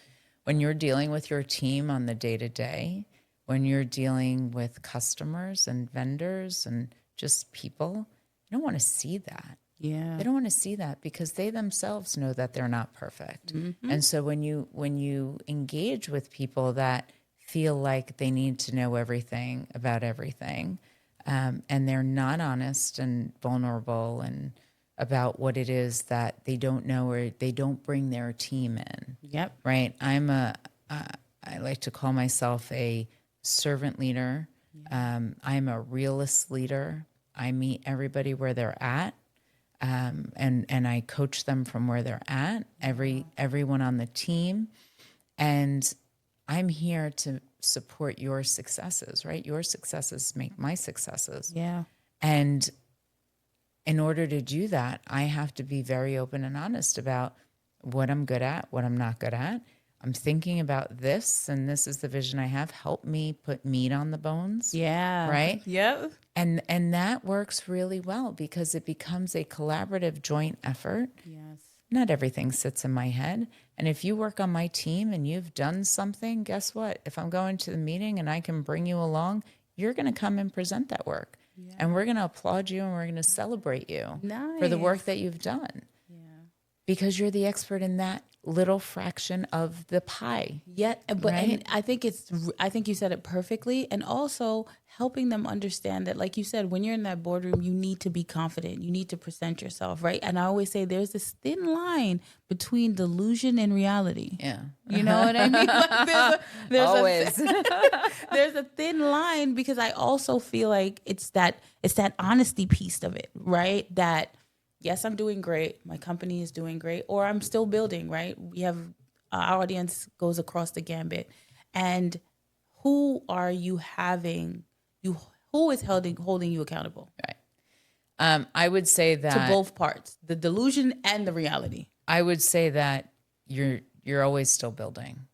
When you're dealing with your team on the day to day, when you're dealing with customers and vendors and just people, you don't want to see that. Yeah. They don't want to see that because they themselves know that they're not perfect. And so when you engage with people that feel like they need to know everything about everything, and they're not honest and vulnerable and about what it is that they don't know, or they don't bring their team in. Yep. Right. I like to call myself a servant leader. I'm a realist leader. I meet everybody where they're at. And I coach them from where they're at, everyone on the team. And I'm here to support your successes, right? Your successes make my successes. Yeah. And in order to do that, I have to be very open and honest about what I'm good at, what I'm not good at. I'm thinking about this, and this is the vision I have. Help me put meat on the bones. Yeah. Right? Yep. And that works really well because it becomes a collaborative joint effort. Yes. Not everything sits in my head. And if you work on my team and you've done something, guess what? If I'm going to the meeting and I can bring you along, you're going to come and present that work. Yeah. And we're going to applaud you and we're going to celebrate you for the work that you've done. Yeah. Because you're the expert in that little fraction of the pie. Yeah, but right? And I think you said it perfectly, and also helping them understand that, like you said, when you're in that boardroom, you need to be confident. You need to present yourself, right? And I always say there's this thin line between delusion and reality. Yeah. You know what I mean? Like there's Always. there's a thin line, because I also feel like it's that honesty piece of it, right? That yes, I'm doing great. My company is doing great, or I'm still building, right? We have our audience goes across the gambit. And who are you having, who is holding you accountable? Right. I would say that to both parts, the delusion and the reality. I would say that you're always still building.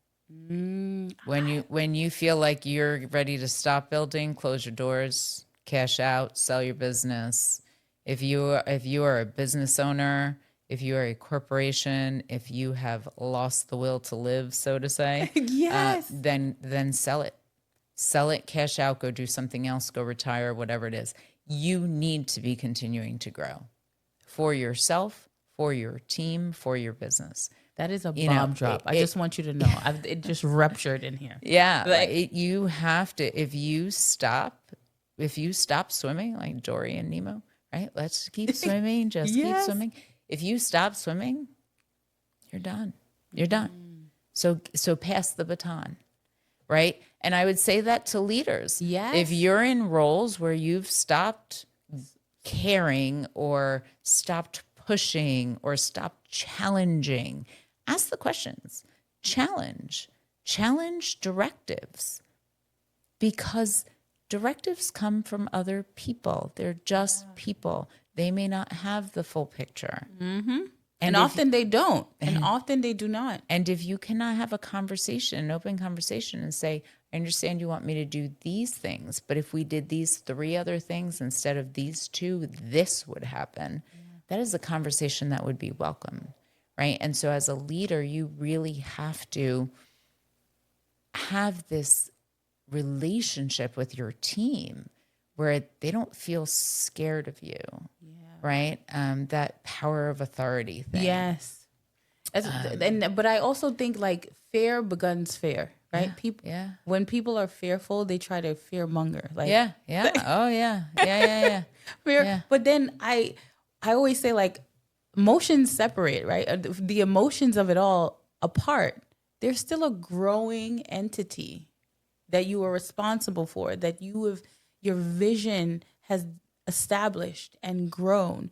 When you feel like you're ready to stop building, close your doors, cash out, sell your business. If you are a business owner, if you are a corporation, if you have lost the will to live, so to say, yes, then sell it, cash out, go do something else, go retire, whatever it is. You need to be continuing to grow for yourself, for your team, for your business. That is a bomb drop. I just want you to know, it just ruptured in here. Yeah, you have to. If you stop swimming, like Dory and Nemo. Right? Let's keep swimming. Just keep swimming. If you stop swimming, you're done. You're done. So pass the baton, right? And I would say that to leaders. Yes. If you're in roles where you've stopped caring or stopped pushing or stopped challenging, ask the questions. Challenge directives, because directives come from other people. They're just people. They may not have the full picture. Mm-hmm. And often they don't. And often they do not. And if you cannot have a conversation, an open conversation, and say, I understand you want me to do these things, but if we did these 3 other things instead of these 2, this would happen. Yeah. That is a conversation that would be welcomed, right? And so as a leader, you really have to have this relationship with your team where they don't feel scared of you, right? That power of authority thing. Yes. But I also think like fear begins fear, right? When people are fearful, they try to fearmonger. Like fear. Yeah. But then I always say, like, emotions separate, right? The emotions of it all apart. There's still a growing entity that you are responsible for, that your vision has established and grown.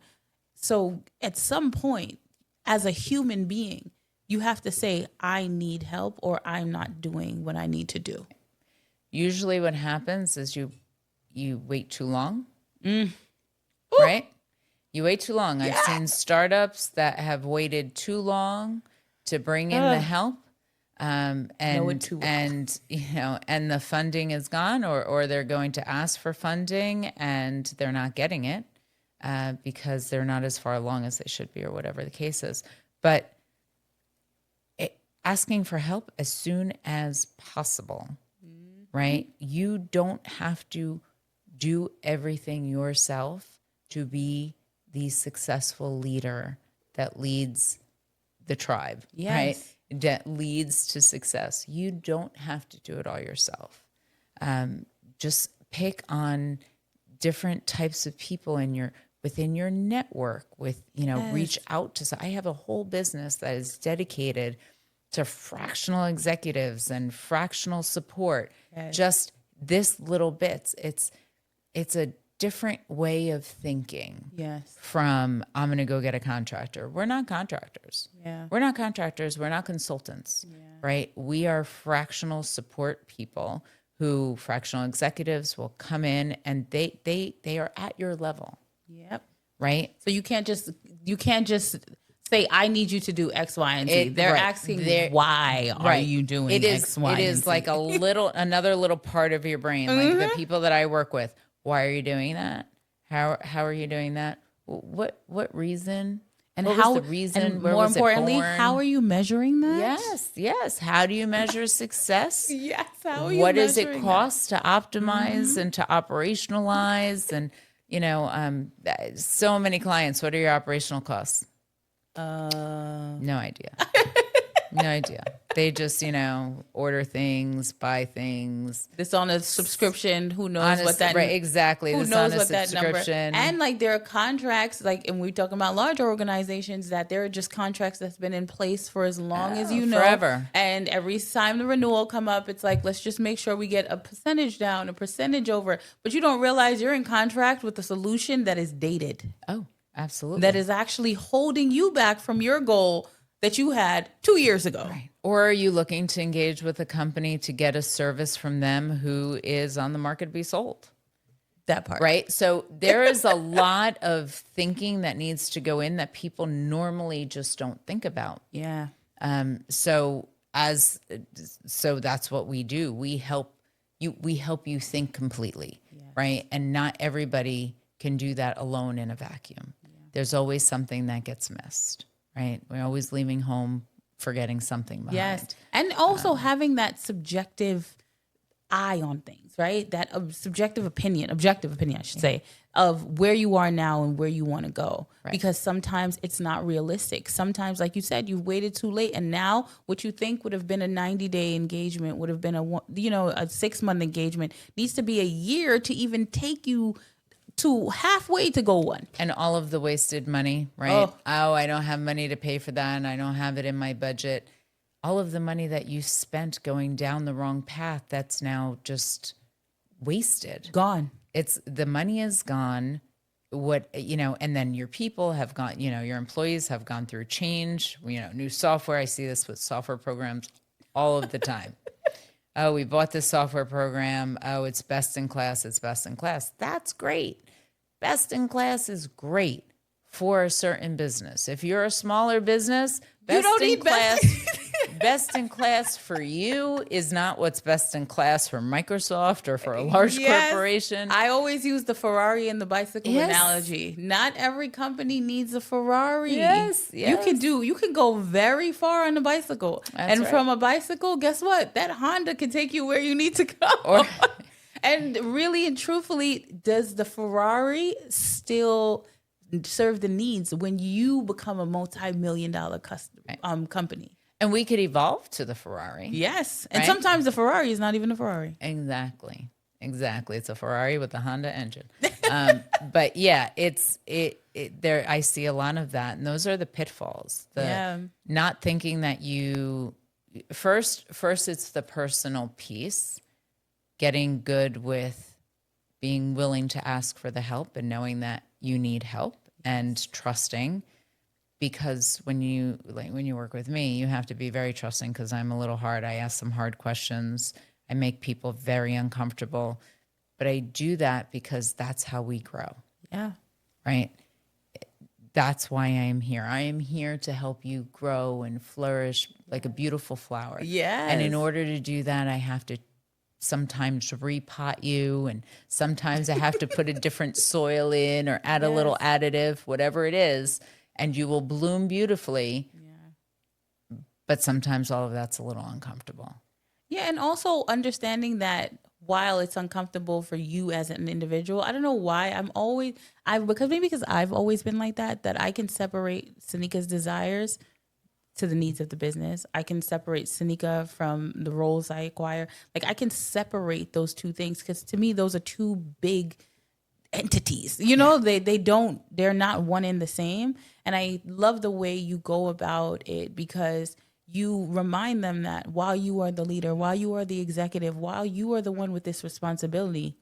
So at some point, as a human being, you have to say, I need help, or I'm not doing what I need to do. Usually what happens is you wait too long, right? You wait too long. I've seen startups that have waited too long to bring in the help. Know it too well. And and the funding is gone, or they're going to ask for funding and they're not getting it because they're not as far along as they should be, or whatever the case is. But asking for help as soon as possible, right? You don't have to do everything yourself to be the successful leader that leads the tribe, right? That leads to success. You don't have to do it all yourself. Just pick on different types of people within your network. Reach out to. I have a whole business that is dedicated to fractional executives and fractional support. Just this little bits. It's a different way of thinking. From I'm going to go get a contractor. We're not contractors. We're not contractors. We're not consultants. Right? We are fractional support people who fractional executives will come in and they are at your level. Right? So you can't just say, I need you to do X, Y, and Z. They're asking, why are you doing X, Y, and Z? It is like another little part of your brain. Like the people that I work with, why are you doing that? How are you doing that? What reason? And what was the reason? And more importantly, how are you measuring that? Yes. How do you measure success? How are you what does it cost to optimize and to operationalize? And so many clients. What are your operational costs? No idea. No idea. They just, order things, buy things. This on a subscription. Who knows what that? Right, exactly. Who this knows on a what that number? subscription. And like there are contracts, and we're talking about larger organizations, that there are just contracts that's been in place for as long as forever. And every time the renewal come up, it's like, let's just make sure we get a percentage down, a percentage over. But you don't realize you're in contract with a solution that is dated. Oh, absolutely. That is actually holding you back from your goal that you had 2 years ago. Right. Or are you looking to engage with a company to get a service from them who is on the market to be sold? That part. Right? So there is a lot of thinking that needs to go in that people normally just don't think about. So that's what we do. We help you think completely, right? And not everybody can do that alone in a vacuum. There's always something that gets missed. Right. We're always leaving home, forgetting something behind. And also having that subjective eye on things, right? That objective opinion, I should say, of where you are now and where you want to go. Right. Because sometimes it's not realistic. Sometimes, like you said, you've waited too late. And now what you think would have been a 90-day engagement would have been a 6-month engagement needs to be a year to even take you to halfway to go one. And all of the wasted money, right? Oh, I don't have money to pay for that, and I don't have it in my budget. All of the money that you spent going down the wrong path, that's now just wasted. Gone. The money is gone. And then your people have gone, your employees have gone through change, new software. I see this with software programs all of the time. Oh, we bought this software program. Oh, it's best in class. It's best in class. That's great. Best in class is great for a certain business. If you're a smaller business, best in class for you is not what's best in class for Microsoft or for a large corporation. I always use the Ferrari and the bicycle analogy. Not every company needs a Ferrari. Yes. You can go very far on a bicycle. From a bicycle, guess what? That Honda can take you where you need to go. And really and truthfully, does the Ferrari still serve the needs when you become a multi-million-dollar company? And we could evolve to the Ferrari. Yes. And sometimes the Ferrari is not even a Ferrari. Exactly. It's a Ferrari with a Honda engine. But yeah, there, I see a lot of that. And those are the pitfalls. Not thinking that first it's the personal piece, getting good with being willing to ask for the help and knowing that you need help and trusting. Because when you work with me, you have to be very trusting because I'm a little hard. I ask some hard questions. I make people very uncomfortable. But I do that because that's how we grow. Yeah. Right? That's why I am here. I am here to help you grow and flourish like a beautiful flower. And in Yes. order to do that, I have to sometimes repot you, and sometimes I have to put a different soil in or add a little Yes. additive, whatever it is, and you will bloom beautifully. Yeah. But sometimes all of that's a little uncomfortable. Yeah, and also understanding that while it's uncomfortable for you as an individual, I don't know why because I've always been like that I can separate Sanika's desires to the needs of the business. I can separate Sanika from the roles I acquire. Like I can separate those two things because to me those are two big entities. They're not one and the same. And I love the way you go about it because you remind them that while you are the leader, while you are the executive, while you are the one with this responsibility,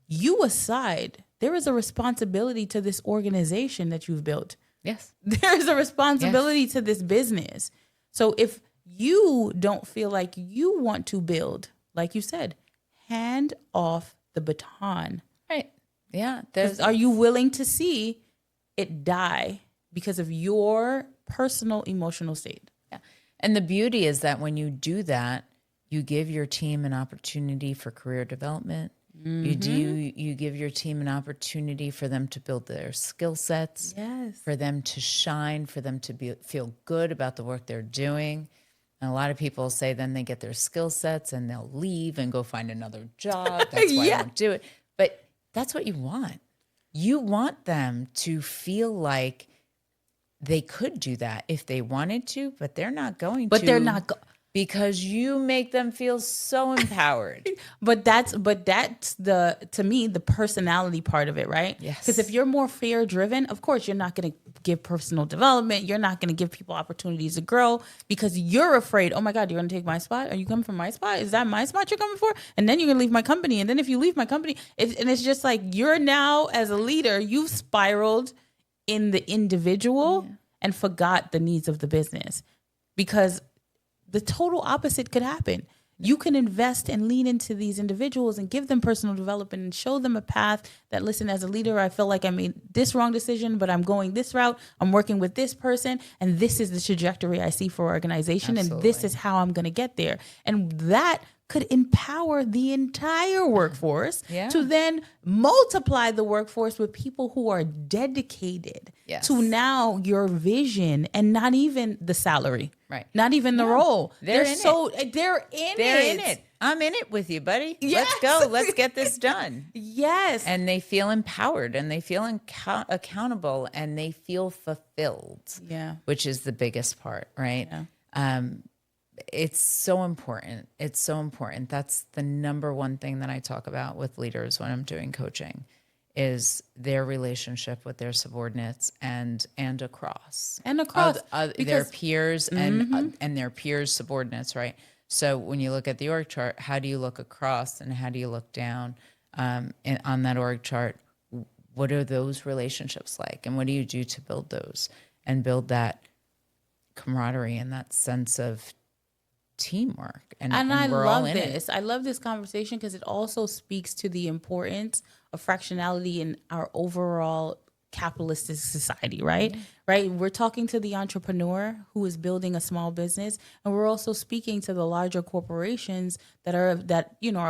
you aside, there is a responsibility to this organization that you've built. Yes. There is a responsibility to this business. So if you don't feel like you want to build, like you said, hand off the baton. Right. Yeah. Are you willing to see it die because of your personal emotional state? Yeah. And the beauty is that when you do that, you give your team an opportunity for career development. You give your team an opportunity for them to build their skill sets, Yes. for them to shine, for them to feel good about the work they're doing. And a lot of people say then they get their skill sets and they'll leave and go find another job. That's why I won't do it. But that's what you want. You want them to feel like they could do that if they wanted to, but they're not going to. But they're not because you make them feel so empowered. But that's to me the personality part of it, right? Yes. Because if you're more fear driven, of course you're not going to give personal development. You're not going to give people opportunities to grow because you're afraid. Oh my God, you're going to take my spot? Are you coming for my spot? Is that my spot you're coming for? And then you're going to leave my company. And then if you leave my company, it's just like you're now as a leader, you've spiraled in the individual and forgot the needs of the business because the total opposite could happen. You can invest and lean into these individuals and give them personal development and show them a path that, listen, as a leader, I feel like I made this wrong decision, but I'm going this route. I'm working with this person, and this is the trajectory I see for our organization, and this is how I'm going to get there. And that could empower the entire workforce to then multiply the workforce with people who are dedicated to now your vision and not even the salary. Right. Not even the role. They're in it. I'm in it with you, buddy. Yes. Let's go. Let's get this done. Yes. And they feel empowered and they feel accountable and they feel fulfilled. Yeah. Which is the biggest part, right? Yeah. It's so important. It's so important. That's the number one thing that I talk about with leaders when I'm doing coaching is their relationship with their subordinates and across their peers and their peers subordinates, right? So when you look at the org chart, how do you look across and how do you look down on that org chart? What are those relationships like, and what do you do to build those and build that camaraderie and that sense of teamwork? And I we're love all in this. it. I love this conversation because it also speaks to the importance of fractionality in our overall capitalistic society, right? Mm-hmm. Right. We're talking to the entrepreneur who is building a small business, and we're also speaking to the larger corporations that are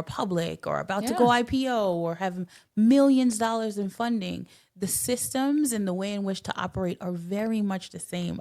public or about to go IPO or have millions of dollars in funding. The systems and the way in which to operate are very much the same.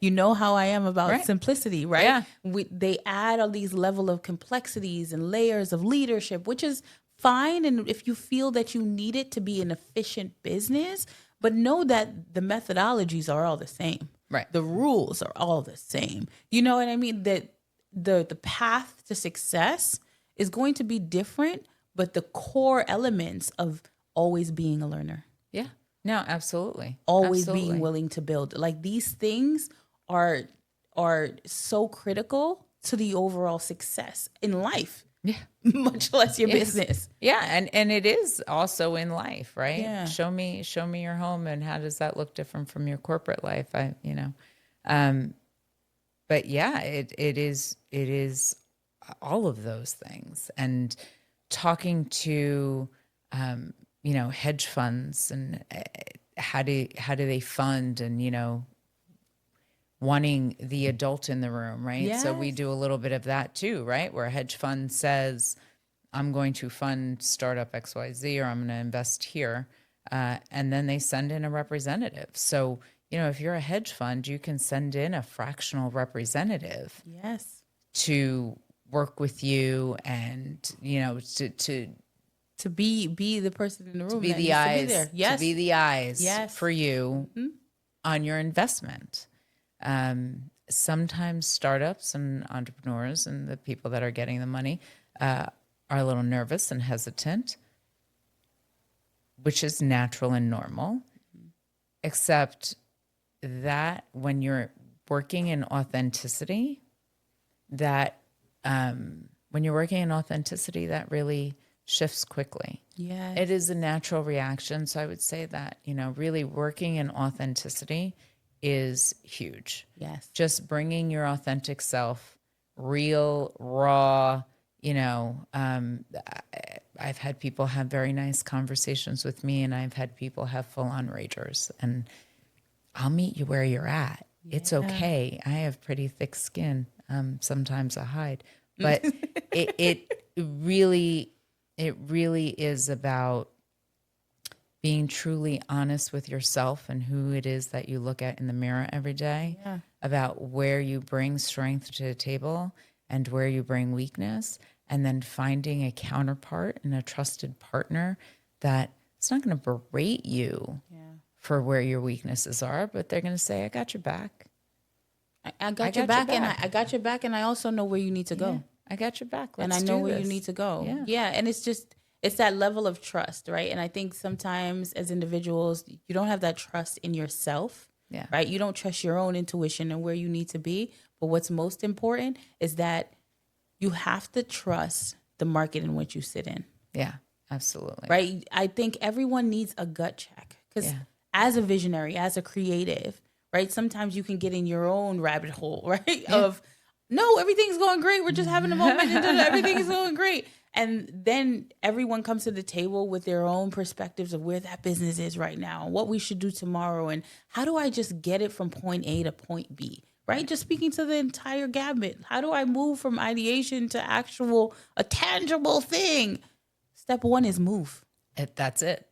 You know how I am about simplicity, right? Yeah. They add all these level of complexities and layers of leadership, which is fine. And if you feel that you need it to be an efficient business, but know that the methodologies are all the same. Right. The rules are all the same. You know what I mean? That the path to success is going to be different, but the core elements of always being a learner. Yeah. No, absolutely. Always being willing to build. Like these things are so critical to the overall success in life. Yeah. Much less your business. Yeah. And it is also in life, right? Yeah. Show me your home and how does that look different from your corporate life? But yeah, it is all of those things. And talking to, hedge funds and how do they fund, and, wanting the adult in the room, right? So we Yes. do a little bit of that too, right? Where a hedge fund says, I'm going to fund startup XYZ, or I'm going to invest here. And then they send in a representative. So, if you're a hedge fund, you can send in a fractional representative Yes. to work with you, and, To be the person in the room be that the needs to be eyes, there. Yes. Yes. for you on your investment. Sometimes startups and entrepreneurs and the people that are getting the money are a little nervous and hesitant, which is natural and normal, except that when you're working in authenticity, that that really shifts quickly. Yes. It is a natural reaction. So I would say that, really working in authenticity is huge. Yes. Just bringing your authentic self, real, raw, I've had people have very nice conversations with me, and I've had people have full on ragers, and I'll meet you where you're at. It's okay. I have pretty thick skin. Sometimes I hide, but it really is about being truly honest with yourself and who it is that you look at in the mirror every day, about where you bring strength to the table and where you bring weakness, and then finding a counterpart and a trusted partner that it's not going to berate you for where your weaknesses are, but they're going to say, I got your back. I got your back, and I got your back, and I also know where you need to go. I got your back. And I know where you need to go. Yeah. And it's that level of trust, right? And I think sometimes as individuals, you don't have that trust in yourself, right? You don't trust your own intuition and where you need to be. But what's most important is that you have to trust the market in which you sit in. Yeah, absolutely. Right? I think everyone needs a gut check, because as a visionary, as a creative, right? Sometimes you can get in your own rabbit hole, right? Of, no, everything's going great. We're just having a moment. Everything is going great. And then everyone comes to the table with their own perspectives of where that business is right now, and what we should do tomorrow, and how do I just get it from point A to point B, right? Just speaking to the entire gamut. How do I move from ideation to a tangible thing? Step one is move. That's it.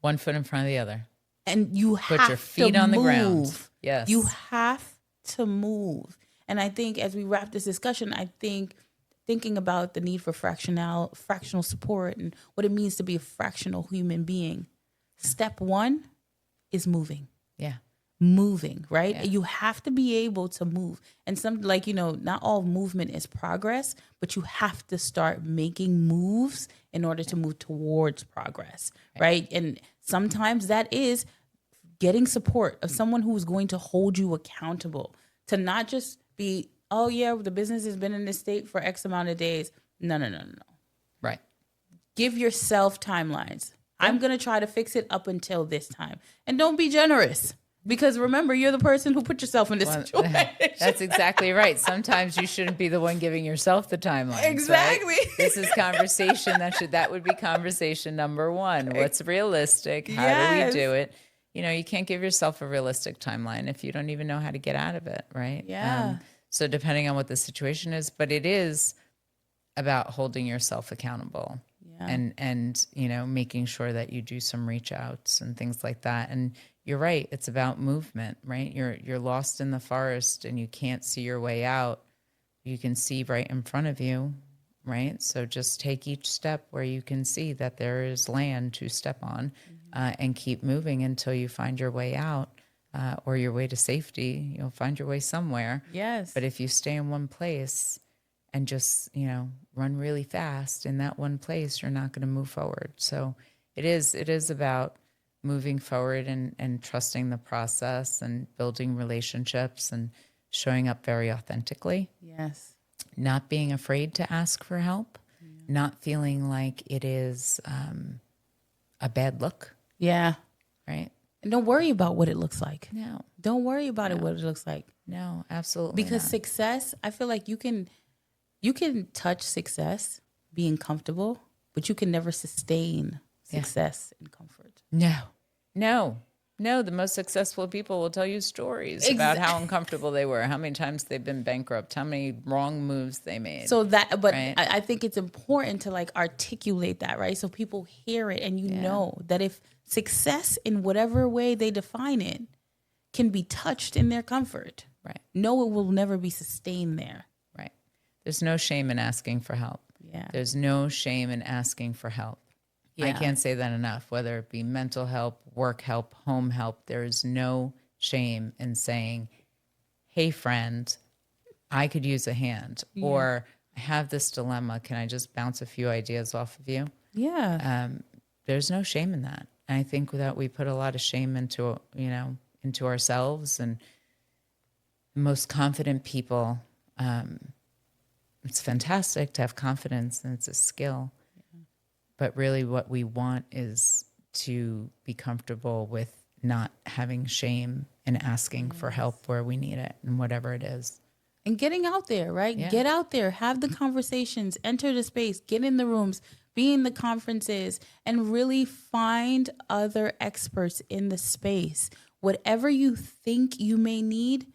One foot in front of the other. And you Put have your feet to on the move. ground. Yes. You have to move. And I think as we wrap this discussion, I think thinking about the need for fractional support and what it means to be a fractional human being. Step one is moving. Yeah. Moving, right? Yeah. You have to be able to move. And not all movement is progress, but you have to start making moves in order to move towards progress, right? And sometimes that is getting support of someone who's going to hold you accountable, to not just be, oh yeah, the business has been in this state for X amount of days. No. Right. Give yourself timelines. I'm going to try to fix it up until this time. And don't be generous, because remember, you're the person who put yourself in this situation. That's exactly right. Sometimes you shouldn't be the one giving yourself the timeline. Exactly. Right? This is conversation that would be conversation number one. What's realistic? How do we do it? You can't give yourself a realistic timeline if you don't even know how to get out of it, right? Yeah. So depending on what the situation is, but it is about holding yourself accountable and making sure that you do some reach outs and things like that. And you're right. It's about movement, right? You're lost in the forest and you can't see your way out. You can see right in front of you, right? So just take each step where you can see that there is land to step on, and keep moving until you find your way out, or your way to safety. You'll find your way somewhere. Yes. But if you stay in one place and just, run really fast in that one place, you're not going to move forward. So it is about moving forward and trusting the process and building relationships and showing up very authentically. Yes. Not being afraid to ask for help, not feeling like it is a bad look. Yeah. Right. And don't worry about what it looks like. No. Don't worry about it, what it looks like. No, absolutely Because not. success, I feel like you can touch success being comfortable, but you can never sustain success and comfort. No. No, the most successful people will tell you stories about how uncomfortable they were, how many times they've been bankrupt, how many wrong moves they made. So that, but right? I think it's important to like articulate that, right? So people hear it and you know that if success in whatever way they define it can be touched in their comfort, Right. no, it will never be sustained there. Right. There's no shame in asking for help. Yeah. There's no shame in asking for help. I Yeah. can't say that enough, whether it be mental help, work help, home help. There is no shame in saying, hey, friend, I could use a hand, or I have this dilemma. Can I just bounce a few ideas off of you? Yeah. There's no shame in that. And I think that we put a lot of shame into, into ourselves, and the most confident people, it's fantastic to have confidence and it's a skill. But really what we want is to be comfortable with not having shame and asking for help where we need it and whatever it is. And getting out there, right? Yeah. Get out there, have the conversations, enter the space, get in the rooms, be in the conferences, and really find other experts in the space. Whatever you think you may need,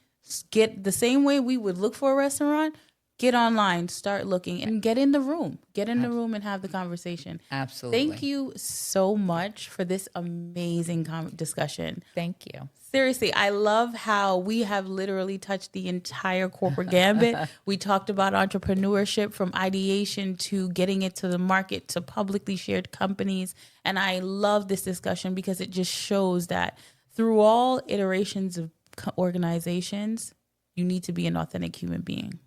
get the same way we would look for a restaurant. Get online, start looking, and get in the room. Get in the room and have the conversation. Absolutely. Thank you so much for this amazing discussion. Thank you. Seriously, I love how we have literally touched the entire corporate gambit. We talked about entrepreneurship from ideation to getting it to the market to publicly shared companies. And I love this discussion because it just shows that through all iterations of organizations, you need to be an authentic human being.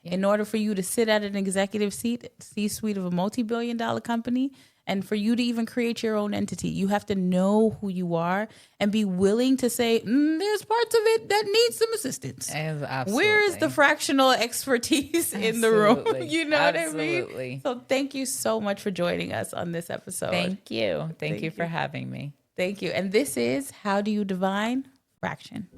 In order for you to sit at an executive C-suite of a multi-billion-dollar company, and for you to even create your own entity, you have to know who you are and be willing to say, there's parts of it that need some assistance. Absolutely. Where is the fractional expertise in the room? You know what I mean? Absolutely. So thank you so much for joining us on this episode. Thank you. Thank you for having me. Thank you. And this is How Do You Divine Fraction?